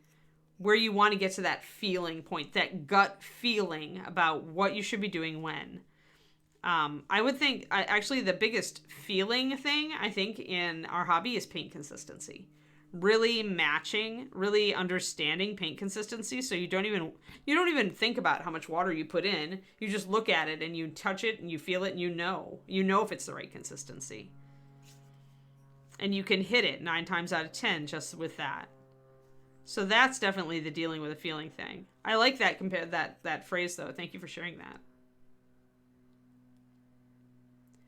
where you want to get to that feeling point, that gut feeling about what you should be doing when. I would think, actually, the biggest feeling thing, I think, in our hobby is paint consistency. Really matching, really understanding paint consistency, so you don't even think about how much water you put in. You just look at it and you touch it and you feel it and you know if it's the right consistency. And you can hit it 9 times out of 10 just with that. So that's definitely the dealing with a feeling thing. I like that phrase though. Thank you for sharing that.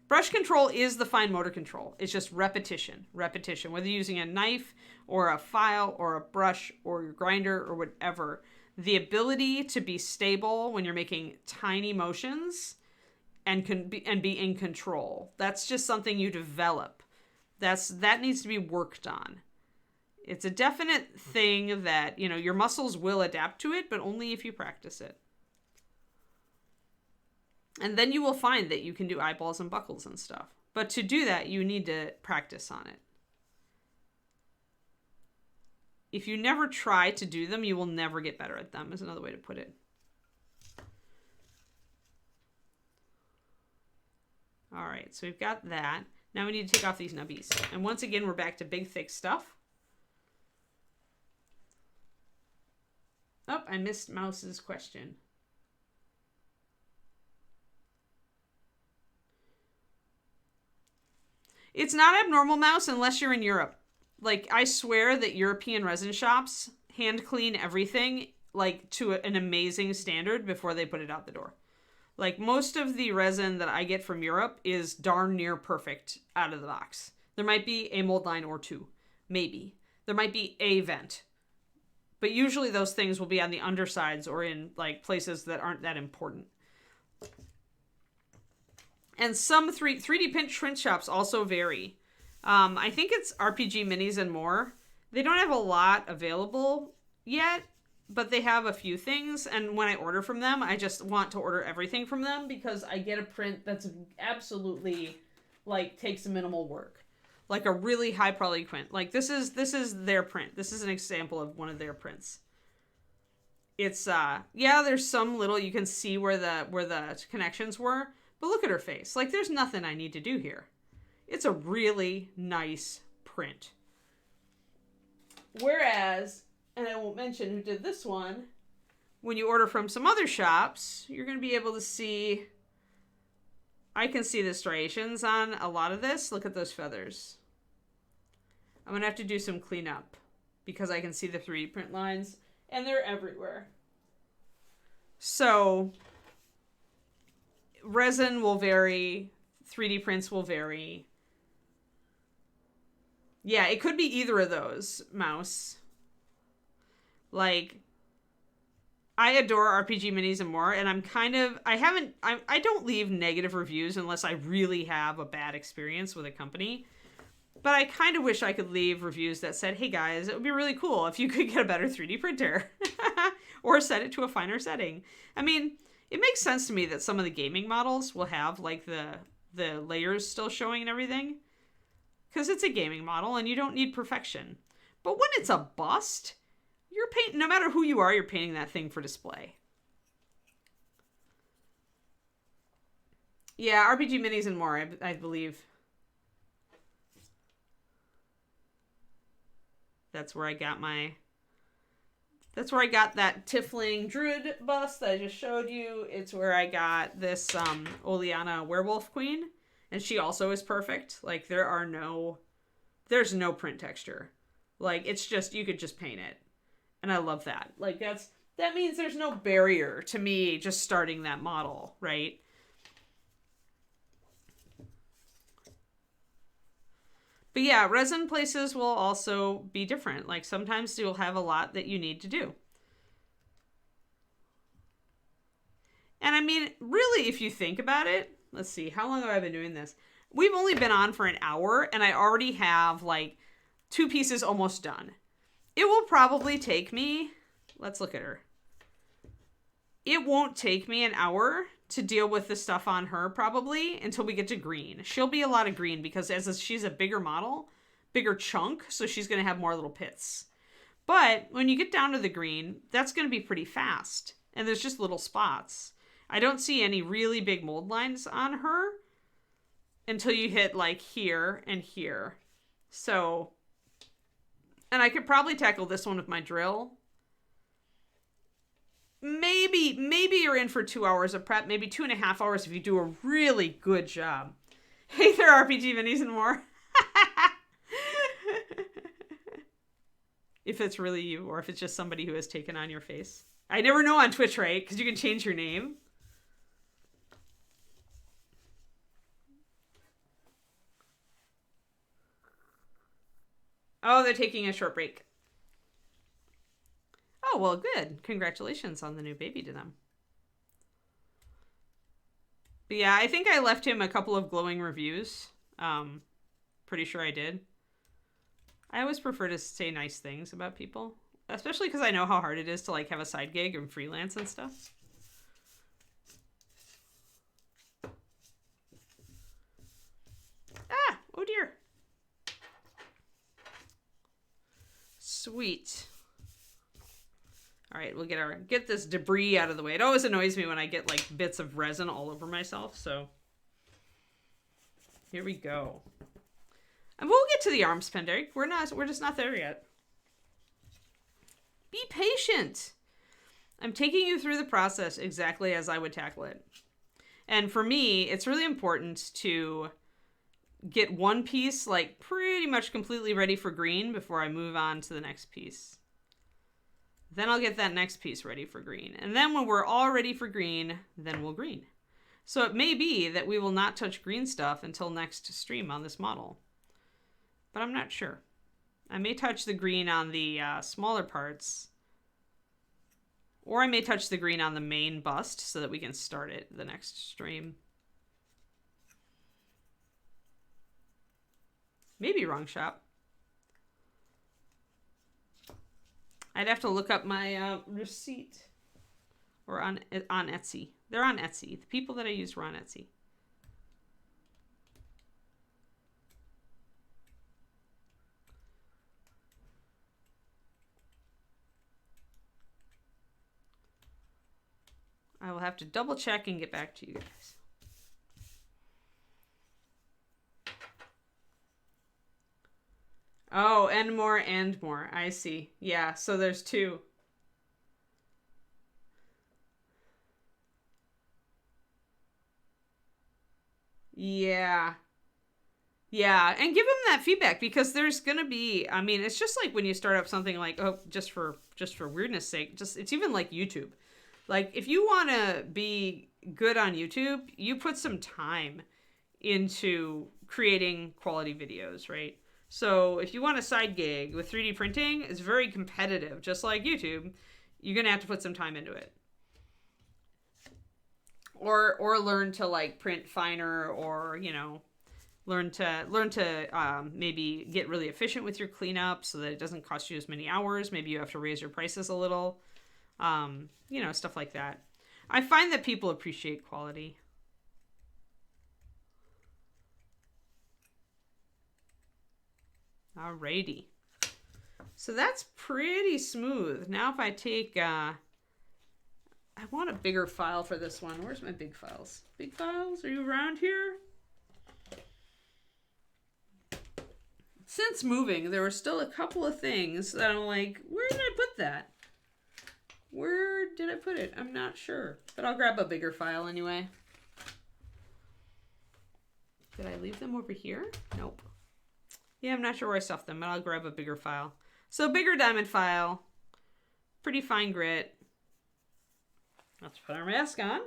Brush control is the fine motor control. It's just repetition. Repetition. Whether you're using a knife or a file or a brush or your grinder or whatever, the ability to be stable when you're making tiny motions and be in control. That's just something you develop. That needs to be worked on. It's a definite thing that, your muscles will adapt to it, but only if you practice it. And then you will find that you can do eyeballs and buckles and stuff. But to do that, you need to practice on it. If you never try to do them, you will never get better at them, is another way to put it. All right, so we've got that. Now we need to take off these nubbies. And once again, we're back to big, thick stuff. Oh, I missed Mouse's question. It's not abnormal, Mouse, unless you're in Europe. Like, I swear that European resin shops hand clean everything, like, to an amazing standard before they put it out the door. Like, most of the resin that I get from Europe is darn near perfect out of the box. There might be a mold line or two. Maybe. There might be a vent. But usually those things will be on the undersides or in, like, places that aren't that important. And some 3D print shops also vary. I think it's RPG Minis and more. They don't have a lot available yet, but they have a few things. And when I order from them, I just want to order everything from them because I get a print that's absolutely, like, takes minimal work. Like a really high quality print. Like this is their print. This is an example of one of their prints. It's yeah, there's some little, you can see where the connections were. But look at her face. Like, there's nothing I need to do here. It's a really nice print. Whereas, and I won't mention who did this one, when you order from some other shops, you're going to be able to see, I can see the striations on a lot of this. Look at those feathers. I'm going to have to do some cleanup because I can see the 3D print lines, and they're everywhere. So resin will vary. 3D prints will vary. Yeah, it could be either of those, Mouse. Like, I adore RPG Minis and more, and I don't leave negative reviews unless I really have a bad experience with a company. But I kind of wish I could leave reviews that said, hey guys, it would be really cool if you could get a better 3D printer or set it to a finer setting. I mean, it makes sense to me that some of the gaming models will have like the layers still showing and everything, because it's a gaming model and you don't need perfection. But when it's a bust, you're painting, no matter who you are, you're painting that thing for display. Yeah, RPG minis and more, I believe. That's where I got that Tiefling Druid bust that I just showed you. It's where I got this Oleana Werewolf Queen. And she also is perfect. Like, there's no print texture. Like, it's just, you could just paint it. And I love that. Like, that means there's no barrier to me just starting that model, right? But yeah, resin places will also be different. Like, sometimes you'll have a lot that you need to do. And I mean, really, if you think about it, let's see, how long have I been doing this? We've only been on for an hour, and I already have, like, 2 pieces almost done. It will probably take me, let's look at her. It won't take me an hour to deal with the stuff on her, probably, until we get to green. She'll be a lot of green, because she's a bigger model, bigger chunk, so she's going to have more little pits. But when you get down to the green, that's going to be pretty fast, and there's just little spots. I don't see any really big mold lines on her until you hit like here and here. So, and I could probably tackle this one with my drill. Maybe you're in for 2 hours of prep, maybe 2.5 hours if you do a really good job. Hey there, RPG minis and more. If it's really you, or if it's just somebody who has taken on your face. I never know on Twitch, right? Because you can change your name. Oh, they're taking a short break. Oh, well, good. Congratulations on the new baby to them. But yeah, I think I left him a couple of glowing reviews. Pretty sure I did. I always prefer to say nice things about people. Especially because I know how hard it is to like have a side gig and freelance and stuff. Ah! Oh dear. Sweet. All right, we'll get this debris out of the way. It always annoys me when I get like bits of resin all over myself, so here we go. And we'll get to the arms pen, Derek. We're just not there yet. Be patient. I'm taking you through the process exactly as I would tackle it. And for me, it's really important to get one piece like pretty much completely ready for green before I move on to the next piece. Then I'll get that next piece ready for green. And then when we're all ready for green, then we'll green. So it may be that we will not touch green stuff until next stream on this model. But I'm not sure. I may touch the green on the smaller parts. Or I may touch the green on the main bust so that we can start it the next stream. Maybe wrong shop. I'd have to look up my receipt. Or on Etsy. They're on Etsy. The people that I used were on Etsy. I will have to double check and get back to you guys. Oh, and more. I see. Yeah, so there's 2. Yeah. Yeah, and give them that feedback, because there's gonna be, I mean, it's just like when you start up something like, oh, just for weirdness sake, it's even like YouTube. Like, if you want to be good on YouTube, you put some time into creating quality videos, right? So if you want a side gig with 3D printing, it's very competitive, just like YouTube. You're going to have to put some time into it. Or learn to, like, print finer, or, you know, Learn to maybe get really efficient with your cleanup so that it doesn't cost you as many hours. Maybe you have to raise your prices a little. Stuff like that. I find that people appreciate quality. Alrighty. So that's pretty smooth. Now if I take, I want a bigger file for this one. Where's my big files? Big files, are you around here? Since moving, there were still a couple of things that I'm like, where did I put that? Where did I put it? I'm not sure. But I'll grab a bigger file anyway. Did I leave them over here? Nope. Yeah, I'm not sure where I stuffed them, but I'll grab a bigger file. So bigger diamond file. Pretty fine grit. Let's put our mask on.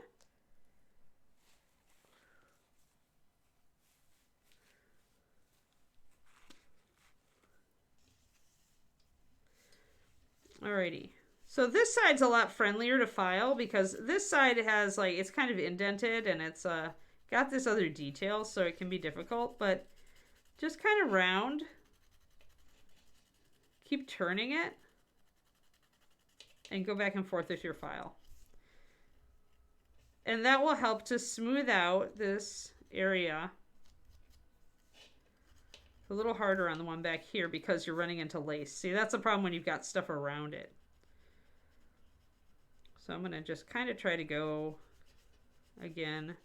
Alrighty. So this side's a lot friendlier to file because this side has like, it's kind of indented and it's got this other detail, so it can be difficult, but just kind of round. Keep turning it and go back and forth with your file. And that will help to smooth out this area. It's a little harder on the one back here because you're running into lace. See, that's a problem when you've got stuff around it. So I'm going to just kind of try to go, again,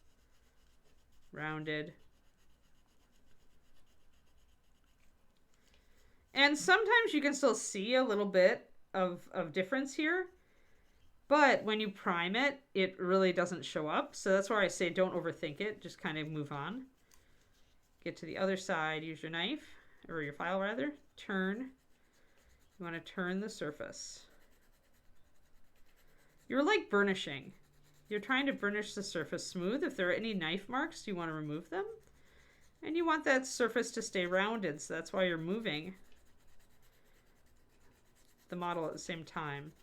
rounded. And sometimes you can still see a little bit of difference here. But when you prime it, it really doesn't show up. So that's why I say don't overthink it. Just kind of move on. Get to the other side. Use your knife, or your file rather. Turn. You want to turn the surface. You're like burnishing. You're trying to burnish the surface smooth. If there are any knife marks, you want to remove them. And you want that surface to stay rounded, so that's why you're moving the model at the same time.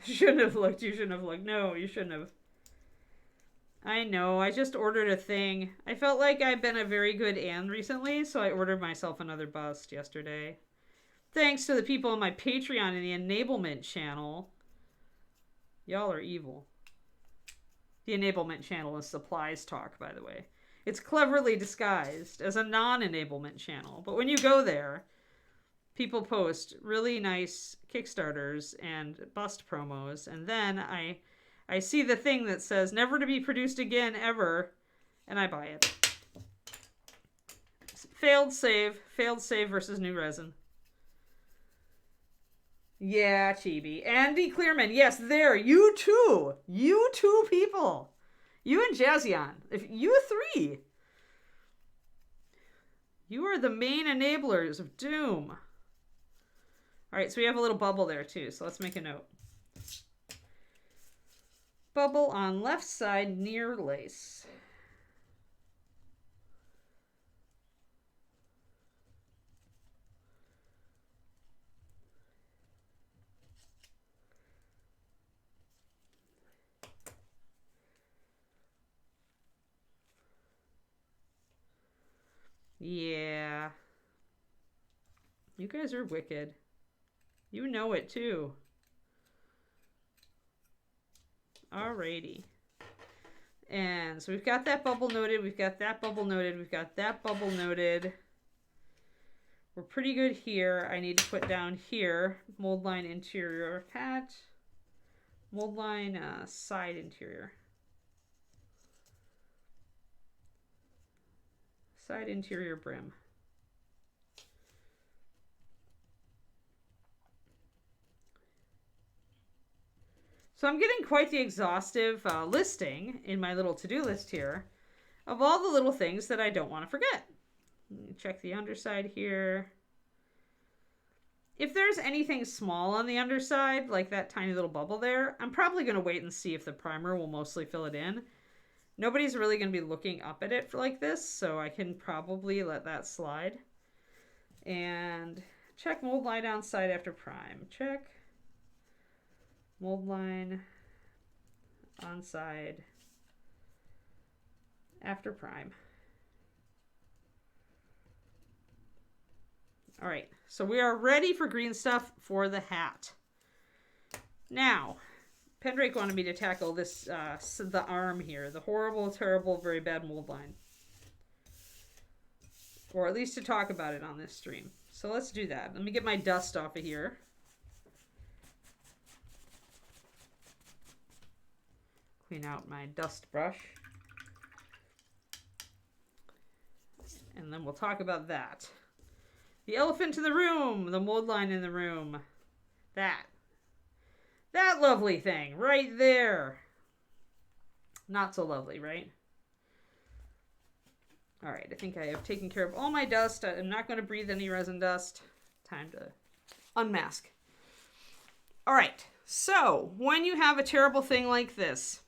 Shouldn't have looked. You shouldn't have looked. No, you shouldn't have. I know. I just ordered a thing. I felt like I've been a very good Anne recently, so I ordered myself another bust yesterday. Thanks to the people on my Patreon and the Enablement channel. Y'all are evil. The Enablement channel is Supplies Talk, by the way. It's cleverly disguised as a non-enablement channel. But when you go there, people post really nice Kickstarters and bust promos. And then I see the thing that says, never to be produced again, ever. And I buy it. Failed save versus new resin. Yeah, Chibi. Andy Clearman. Yes, there. You two. You two people. You and Jazzion. If you three. You are the main enablers of doom. Alright, so we have a little bubble there too. So let's make a note. Bubble on left side near lace. Yeah. You guys are wicked. You know it too. Alrighty. And so we've got that bubble noted. We've got that bubble noted. We've got that bubble noted. We're pretty good here. I need to put down here, mold line interior hat, mold line side interior. Side interior brim. So I'm getting quite the exhaustive listing in my little to-do list here of all the little things that I don't want to forget. Check the underside here. If there's anything small on the underside, like that tiny little bubble there, I'm probably going to wait and see if the primer will mostly fill it in. Nobody's really going to be looking up at it like this, so I can probably let that slide. And Check mold line on side after prime. Check mold line on side after prime. All right, so we are ready for green stuff for the hat. Now, Pendrake wanted me to tackle this, the arm here, the horrible, terrible, very bad mold line. Or at least to talk about it on this stream. So let's do that. Let me get my dust off of here. Clean out my dust brush. And then we'll talk about that. The elephant in the room, the mold line in the room. That lovely thing right there. Not so lovely, right? All right, I think I have taken care of all my dust. I'm not going to breathe any resin dust. Time to unmask. All right, so when you have a terrible thing like this,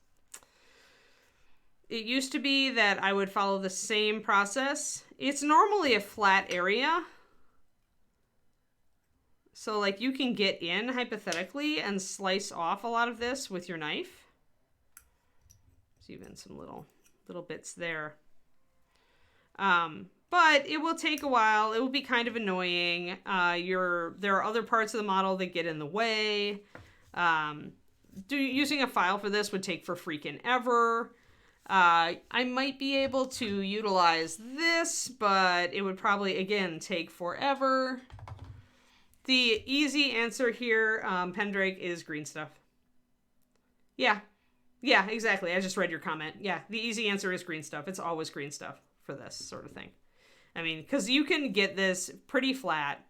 it used to be that I would follow the same process. It's normally a flat area. So like you can get in hypothetically and slice off a lot of this with your knife. There's even some little bits there. But it will take a while. It will be kind of annoying. There are other parts of the model that get in the way. Using a file for this would take for freaking ever. I might be able to utilize this, but it would probably, again, take forever. The easy answer here, Pendrake, is green stuff. Yeah, exactly. I just read your comment. Yeah, the easy answer is green stuff. It's always green stuff for this sort of thing. I mean, because you can get this pretty flat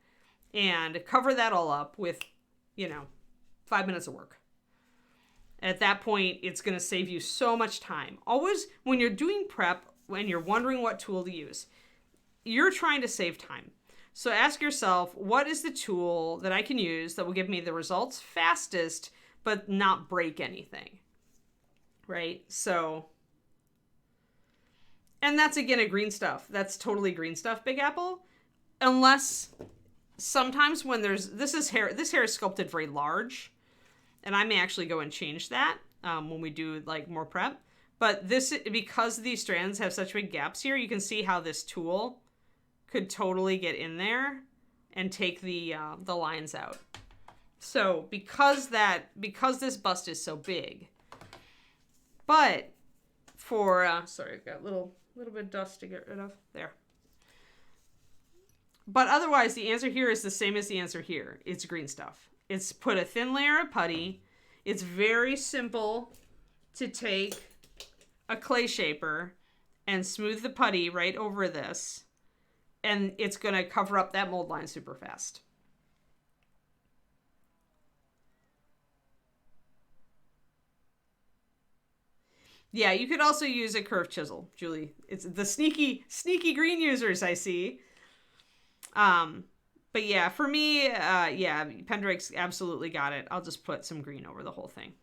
and cover that all up with, 5 minutes of work. At that point, it's going to save you so much time. Always, when you're doing prep, when you're wondering what tool to use, you're trying to save time. So ask yourself, what is the tool that I can use that will give me the results fastest, but not break anything? Right? So, and that's again a green stuff. That's totally green stuff, Big Apple. Unless sometimes when this hair is sculpted very large, and I may actually go and change that when we do like more prep. But this, because these strands have such big gaps here, you can see how this tool could totally get in there and take the lines out. So because this bust is so big, but for sorry, I've got a little bit of dust to get rid of there. But otherwise, the answer here is the same as the answer here. It's green stuff. It's put a thin layer of putty. It's very simple to take a clay shaper and smooth the putty right over this. And it's going to cover up that mold line super fast. Yeah, you could also use a curved chisel, Julie. It's the sneaky green users I see. But yeah, for me, Pendrake's absolutely got it. I'll just put some green over the whole thing.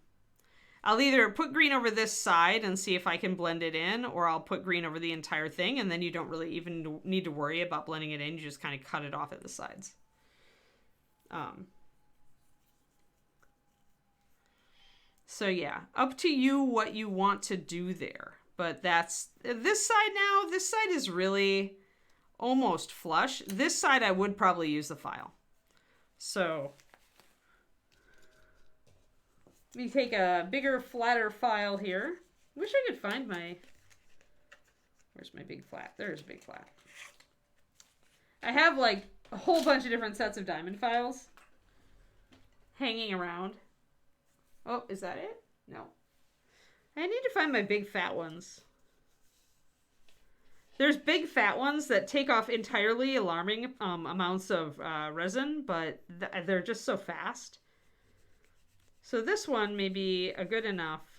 I'll either put green over this side and see if I can blend it in, or I'll put green over the entire thing, and then you don't really even need to worry about blending it in. You just kind of cut it off at the sides. So yeah, up to you what you want to do there. But that's this side now. This side is really almost flush. This side I would probably use the file. So let me take a bigger, flatter file here. Wish I could find where's my big flat? There's a big flat. I have like a whole bunch of different sets of diamond files hanging around. Oh, is that it? No. I need to find my big fat ones. There's big fat ones that take off entirely alarming amounts of resin, but they're just so fast. So this one may be a good enough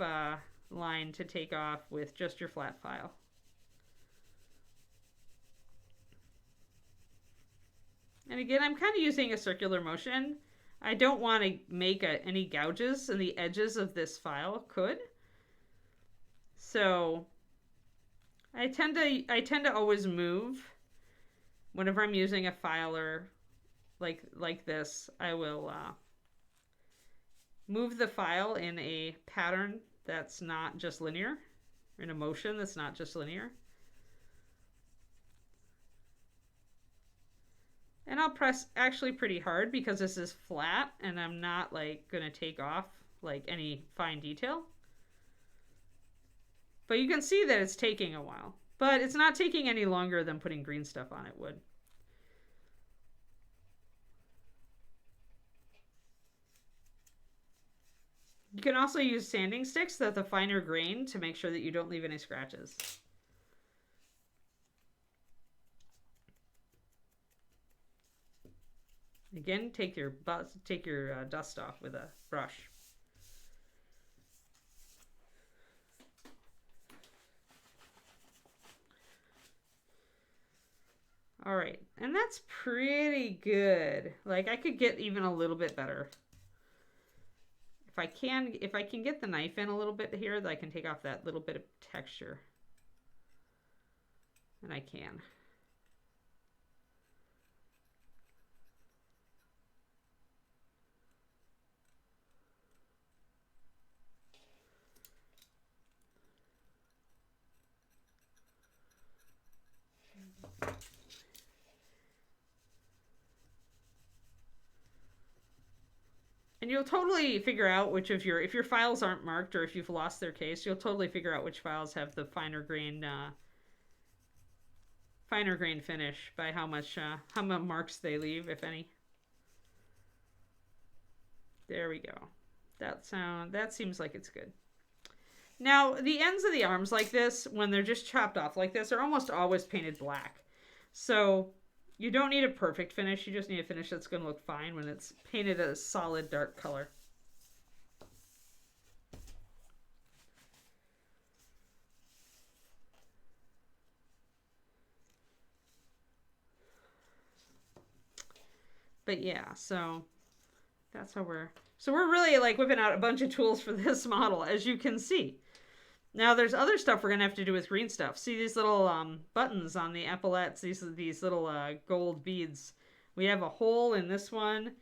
line to take off with just your flat file. And again, I'm kind of using a circular motion. I don't want to make any gouges in the edges of this file. Could. So I tend to always move whenever I'm using a filer like this, I will move the file in a pattern that's not just linear, in a motion that's not just linear. And I'll press actually pretty hard because this is flat and I'm not like going to take off like any fine detail. But you can see that it's taking a while. But it's not taking any longer than putting green stuff on it would. You can also use sanding sticks that's a finer grain to make sure that you don't leave any scratches. Again, take your dust off with a brush. All right, and that's pretty good. Like I could get even a little bit better. If I can get the knife in a little bit here, that I can take off that little bit of texture. And I can. And you'll totally figure out which of if your files aren't marked or if you've lost their case, you'll totally figure out which files have the finer grain finish by how many marks they leave, if any. There we go. That seems like it's good. Now, the ends of the arms like this, when they're just chopped off like this, are almost always painted black. So you don't need a perfect finish. You just need a finish that's going to look fine when it's painted a solid dark color. But yeah, so that's how we're really like whipping out a bunch of tools for this model, as you can see. Now there's other stuff we're gonna have to do with green stuff. See these little buttons on the epaulettes, these little gold beads. We have a hole in this one.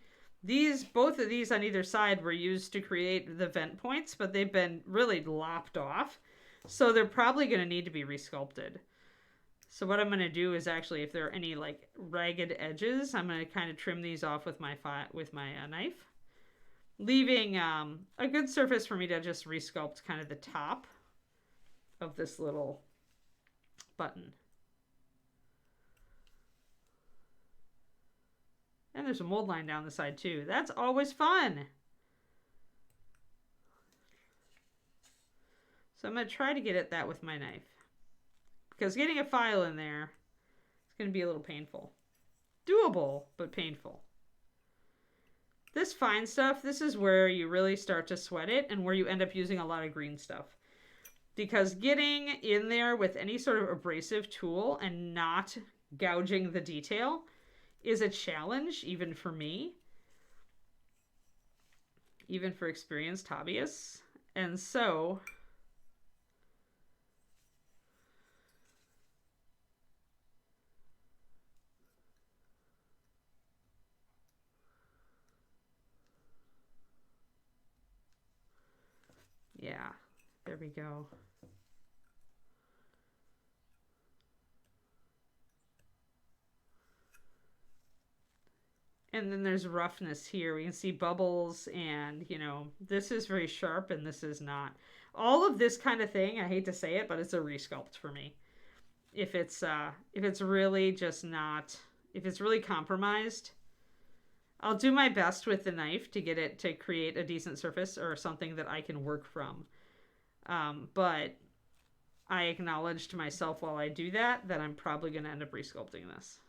Both of these on either side were used to create the vent points, but they've been really lopped off. So they're probably gonna need to be resculpted. So what I'm gonna do is actually, if there are any like ragged edges, I'm gonna kind of trim these off with my knife, leaving a good surface for me to just resculpt kind of the top of this little button. And there's a mold line down the side too. That's always fun. So I'm going to try to get at that with my knife. Because getting a file in there is going to be a little painful. Doable, but painful. This fine stuff, this is where you really start to sweat it and where you end up using a lot of green stuff. Because getting in there with any sort of abrasive tool and not gouging the detail is a challenge, even for me. Even for experienced hobbyists. And so yeah, there we go. And then there's roughness here. We can see bubbles and, you know, this is very sharp and this is not. All of this kind of thing, I hate to say it, but it's a resculpt for me. If it's really just not, if it's really compromised, I'll do my best with the knife to get it to create a decent surface or something that I can work from. But I acknowledge to myself while I do that I'm probably going to end up resculpting this.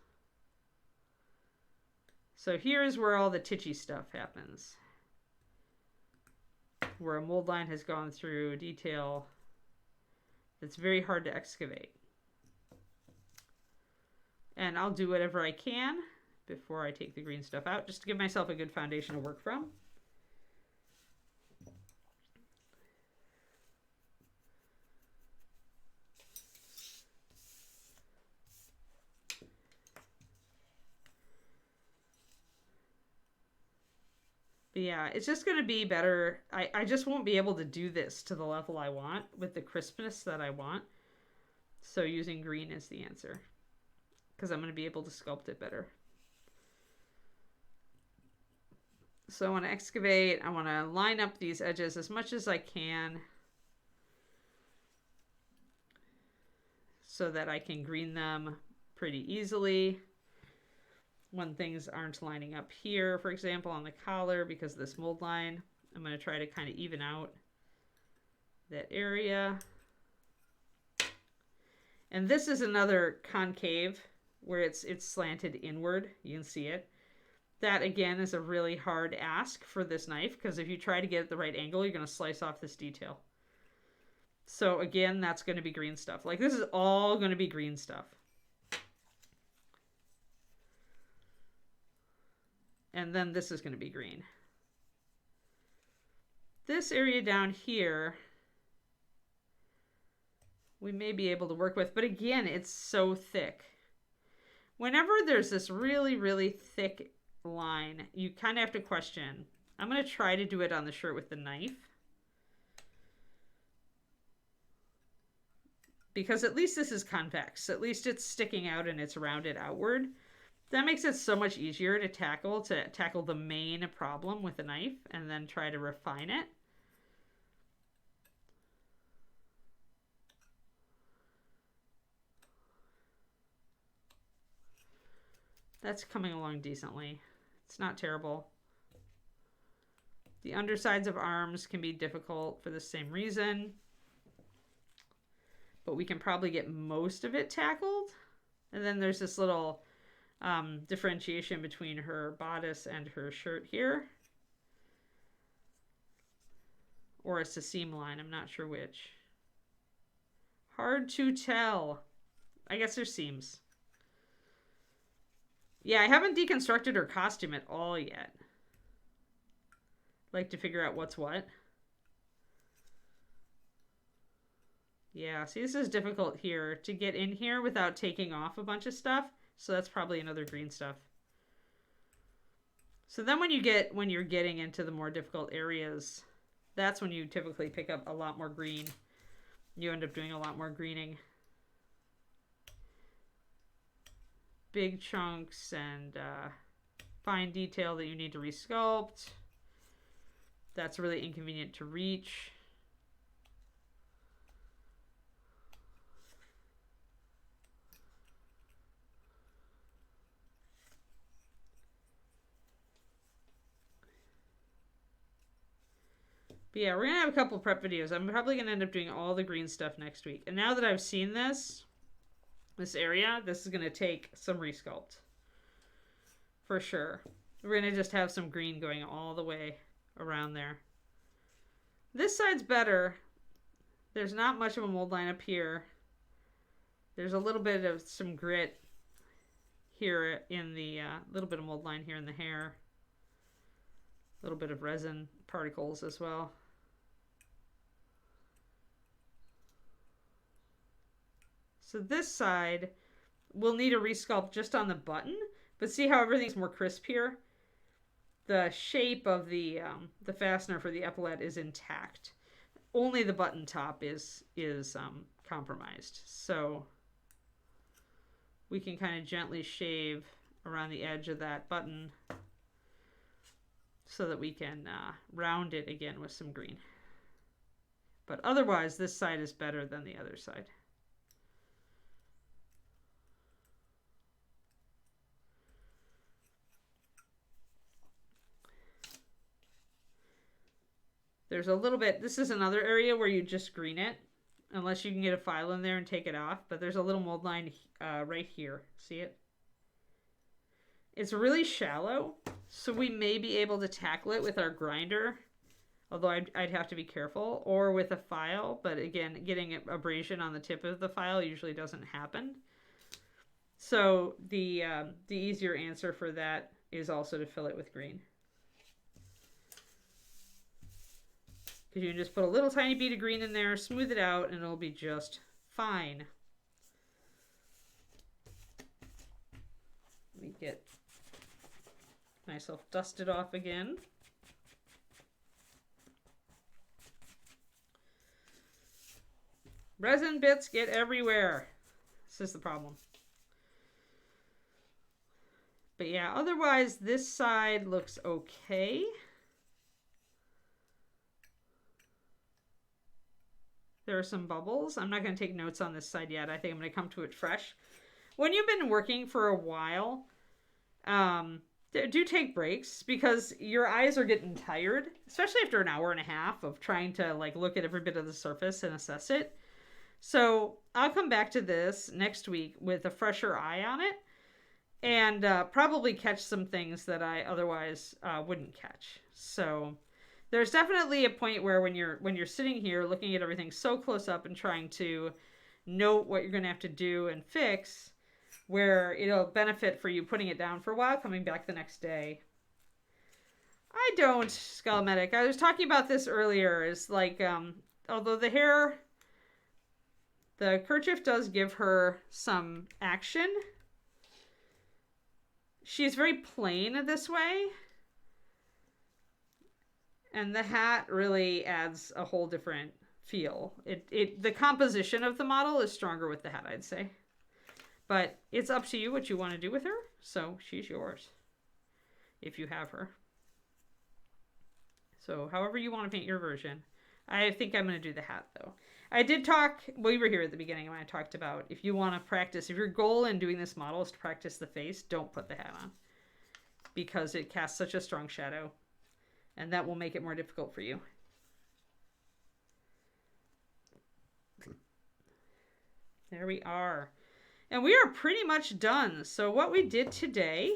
So here's where all the titchy stuff happens. Where a mold line has gone through a detail that's very hard to excavate. And I'll do whatever I can before I take the green stuff out, just to give myself a good foundation to work from. Yeah, it's just going to be better. I just won't be able to do this to the level I want with the crispness that I want. So using green is the answer, because I'm going to be able to sculpt it better. So I want to excavate. I want to line up these edges as much as I can so that I can green them pretty easily when things aren't lining up here, for example, on the collar because of this mold line. I'm going to try to kind of even out that area. And this is another concave where it's slanted inward. You can see it. That, again, is a really hard ask for this knife, because if you try to get it the right angle, you're going to slice off this detail. So, again, that's going to be green stuff. Like, this is all going to be green stuff. And then this is going to be green. This area down here, we may be able to work with. But again, it's so thick. Whenever there's this really, really thick line, you kind of have to question. I'm going to try to do it on the shirt with the knife, because at least this is convex. At least it's sticking out and it's rounded outward. That makes it so much easier to tackle the main problem with the knife and then try to refine it. That's coming along decently. It's not terrible. The undersides of arms can be difficult for the same reason, but we can probably get most of it tackled. And then there's this little differentiation between her bodice and her shirt here. Or it's a seam line, I'm not sure which. Hard to tell. I guess there's seams. Yeah, I haven't deconstructed her costume at all yet. Like to figure out what's what. Yeah, see, this is difficult here to get in here without taking off a bunch of stuff. So that's probably another green stuff. So then when you're getting into the more difficult areas, that's when you typically pick up a lot more green. You end up doing a lot more greening. Big chunks and fine detail that you need to resculpt. That's really inconvenient to reach. But yeah, we're going to have a couple prep videos. I'm probably going to end up doing all the green stuff next week. And now that I've seen this area, this is going to take some resculpt. For sure. We're going to just have some green going all the way around there. This side's better. There's not much of a mold line up here. There's a little bit of some grit here in the, little bit of mold line here in the hair. A little bit of resin particles as well. So this side will need a resculpt just on the button, but see how everything's more crisp here? The shape of the fastener for the epaulette is intact. Only the button top is compromised. So we can kind of gently shave around the edge of that button so that we can round it again with some green. But otherwise, this side is better than the other side. There's a little bit, this is another area where you just green it, unless you can get a file in there and take it off, but there's a little mold line right here. See it? It's really shallow, so we may be able to tackle it with our grinder, although I'd have to be careful, or with a file, but again, getting abrasion on the tip of the file usually doesn't happen. So the easier answer for that is also to fill it with green. Because you can just put a little tiny bead of green in there, smooth it out, and it'll be just fine. Let me get myself dusted off again. Resin bits get everywhere. This is the problem. But yeah, otherwise this side looks okay. There are some bubbles. I'm not going to take notes on this side yet. I think I'm going to come to it fresh. When you've been working for a while, do take breaks because your eyes are getting tired, especially after an hour and a half of trying to like look at every bit of the surface and assess it. So I'll come back to this next week with a fresher eye on it and probably catch some things that I otherwise wouldn't catch. So there's definitely a point where when you're sitting here looking at everything so close up and trying to note what you're going to have to do and fix, where it'll benefit for you putting it down for a while, coming back the next day. I don't, Skullmedic. I was talking about this earlier. Is like, although the kerchief does give her some action, she's very plain this way. And the hat really adds a whole different feel. The composition of the model is stronger with the hat, I'd say. But it's up to you what you want to do with her. So she's yours. If you have her. So however you want to paint your version. I think I'm going to do the hat though. I did talk, we were here at the beginning when I talked about if you want to practice, if your goal in doing this model is to practice the face, don't put the hat on. Because it casts such a strong shadow. And that will make it more difficult for you. There we are. And we are pretty much done. So what we did today,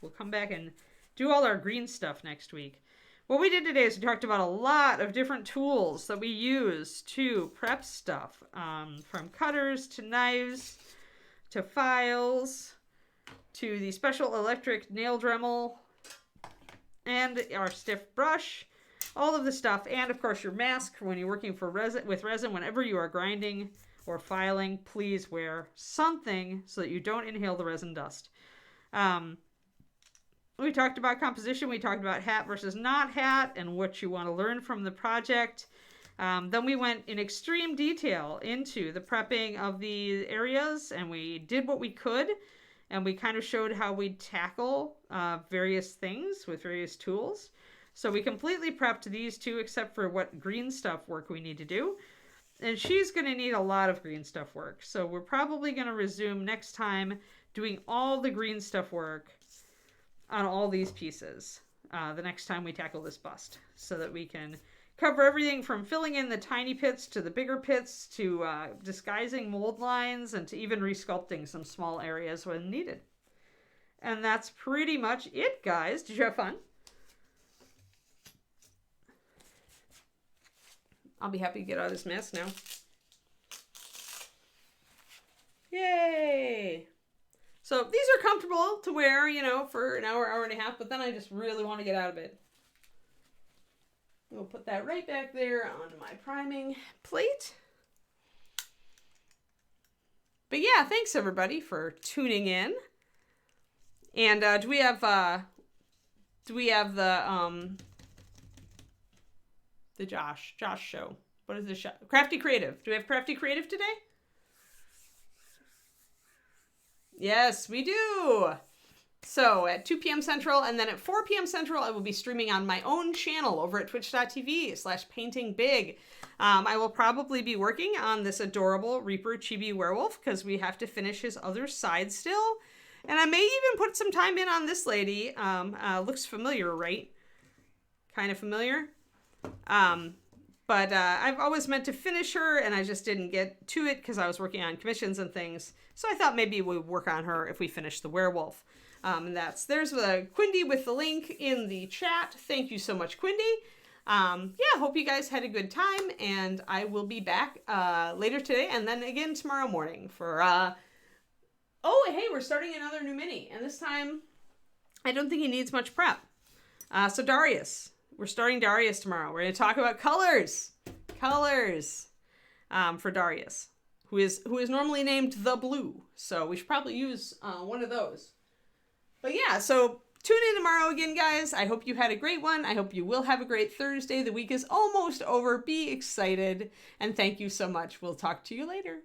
we'll come back and do all our green stuff next week. What we did today is we talked about a lot of different tools that we use to prep stuff. From cutters to knives to files to the special electric nail Dremel and our stiff brush. All of the stuff. And of course your mask when you're working with resin whenever you are grinding or filing, please wear something so that you don't inhale the resin dust. We talked about composition. We talked about hat versus not hat and what you want to learn from the project. Then we went in extreme detail into the prepping of the areas and we did what we could. And we kind of showed how we'd tackle various things with various tools. So we completely prepped these two except for what green stuff work we need to do. And she's going to need a lot of green stuff work. So we're probably going to resume next time doing all the green stuff work on all these pieces the next time we tackle this bust. So that we can cover everything from filling in the tiny pits to the bigger pits to disguising mold lines and to even resculpting some small areas when needed. And that's pretty much it, guys. Did you have fun? I'll be happy to get out of this mess now. Yay! So these are comfortable to wear, for an hour, hour and a half, but then I just really want to get out of it. We'll put that right back there on my priming plate. But yeah, thanks everybody for tuning in. And do we have the Josh show? What is the show? Crafty Creative. Do we have Crafty Creative today? Yes, we do. So at 2 p.m. Central and then at 4 p.m. Central, I will be streaming on my own channel over at twitch.tv/paintingbig. I will probably be working on this adorable Reaper Chibi werewolf because we have to finish his other side still. And I may even put some time in on this lady. Looks familiar, right? Kind of familiar. But I've always meant to finish her and I just didn't get to it because I was working on commissions and things. So I thought maybe we'd work on her if we finish the werewolf. And there's Quindy with the link in the chat. Thank you so much, Quindy. Hope you guys had a good time, and I will be back later today and then again tomorrow morning for we're starting another new mini, and this time I don't think he needs much prep. So Darius, we're starting Darius tomorrow. We're going to talk about colors for Darius, who is normally named the Blue. So we should probably use one of those. But yeah, so Tune in tomorrow again, guys. I hope you had a great one. I hope you will have a great Thursday. The week is almost over. Be excited. And thank you so much. We'll talk to you later.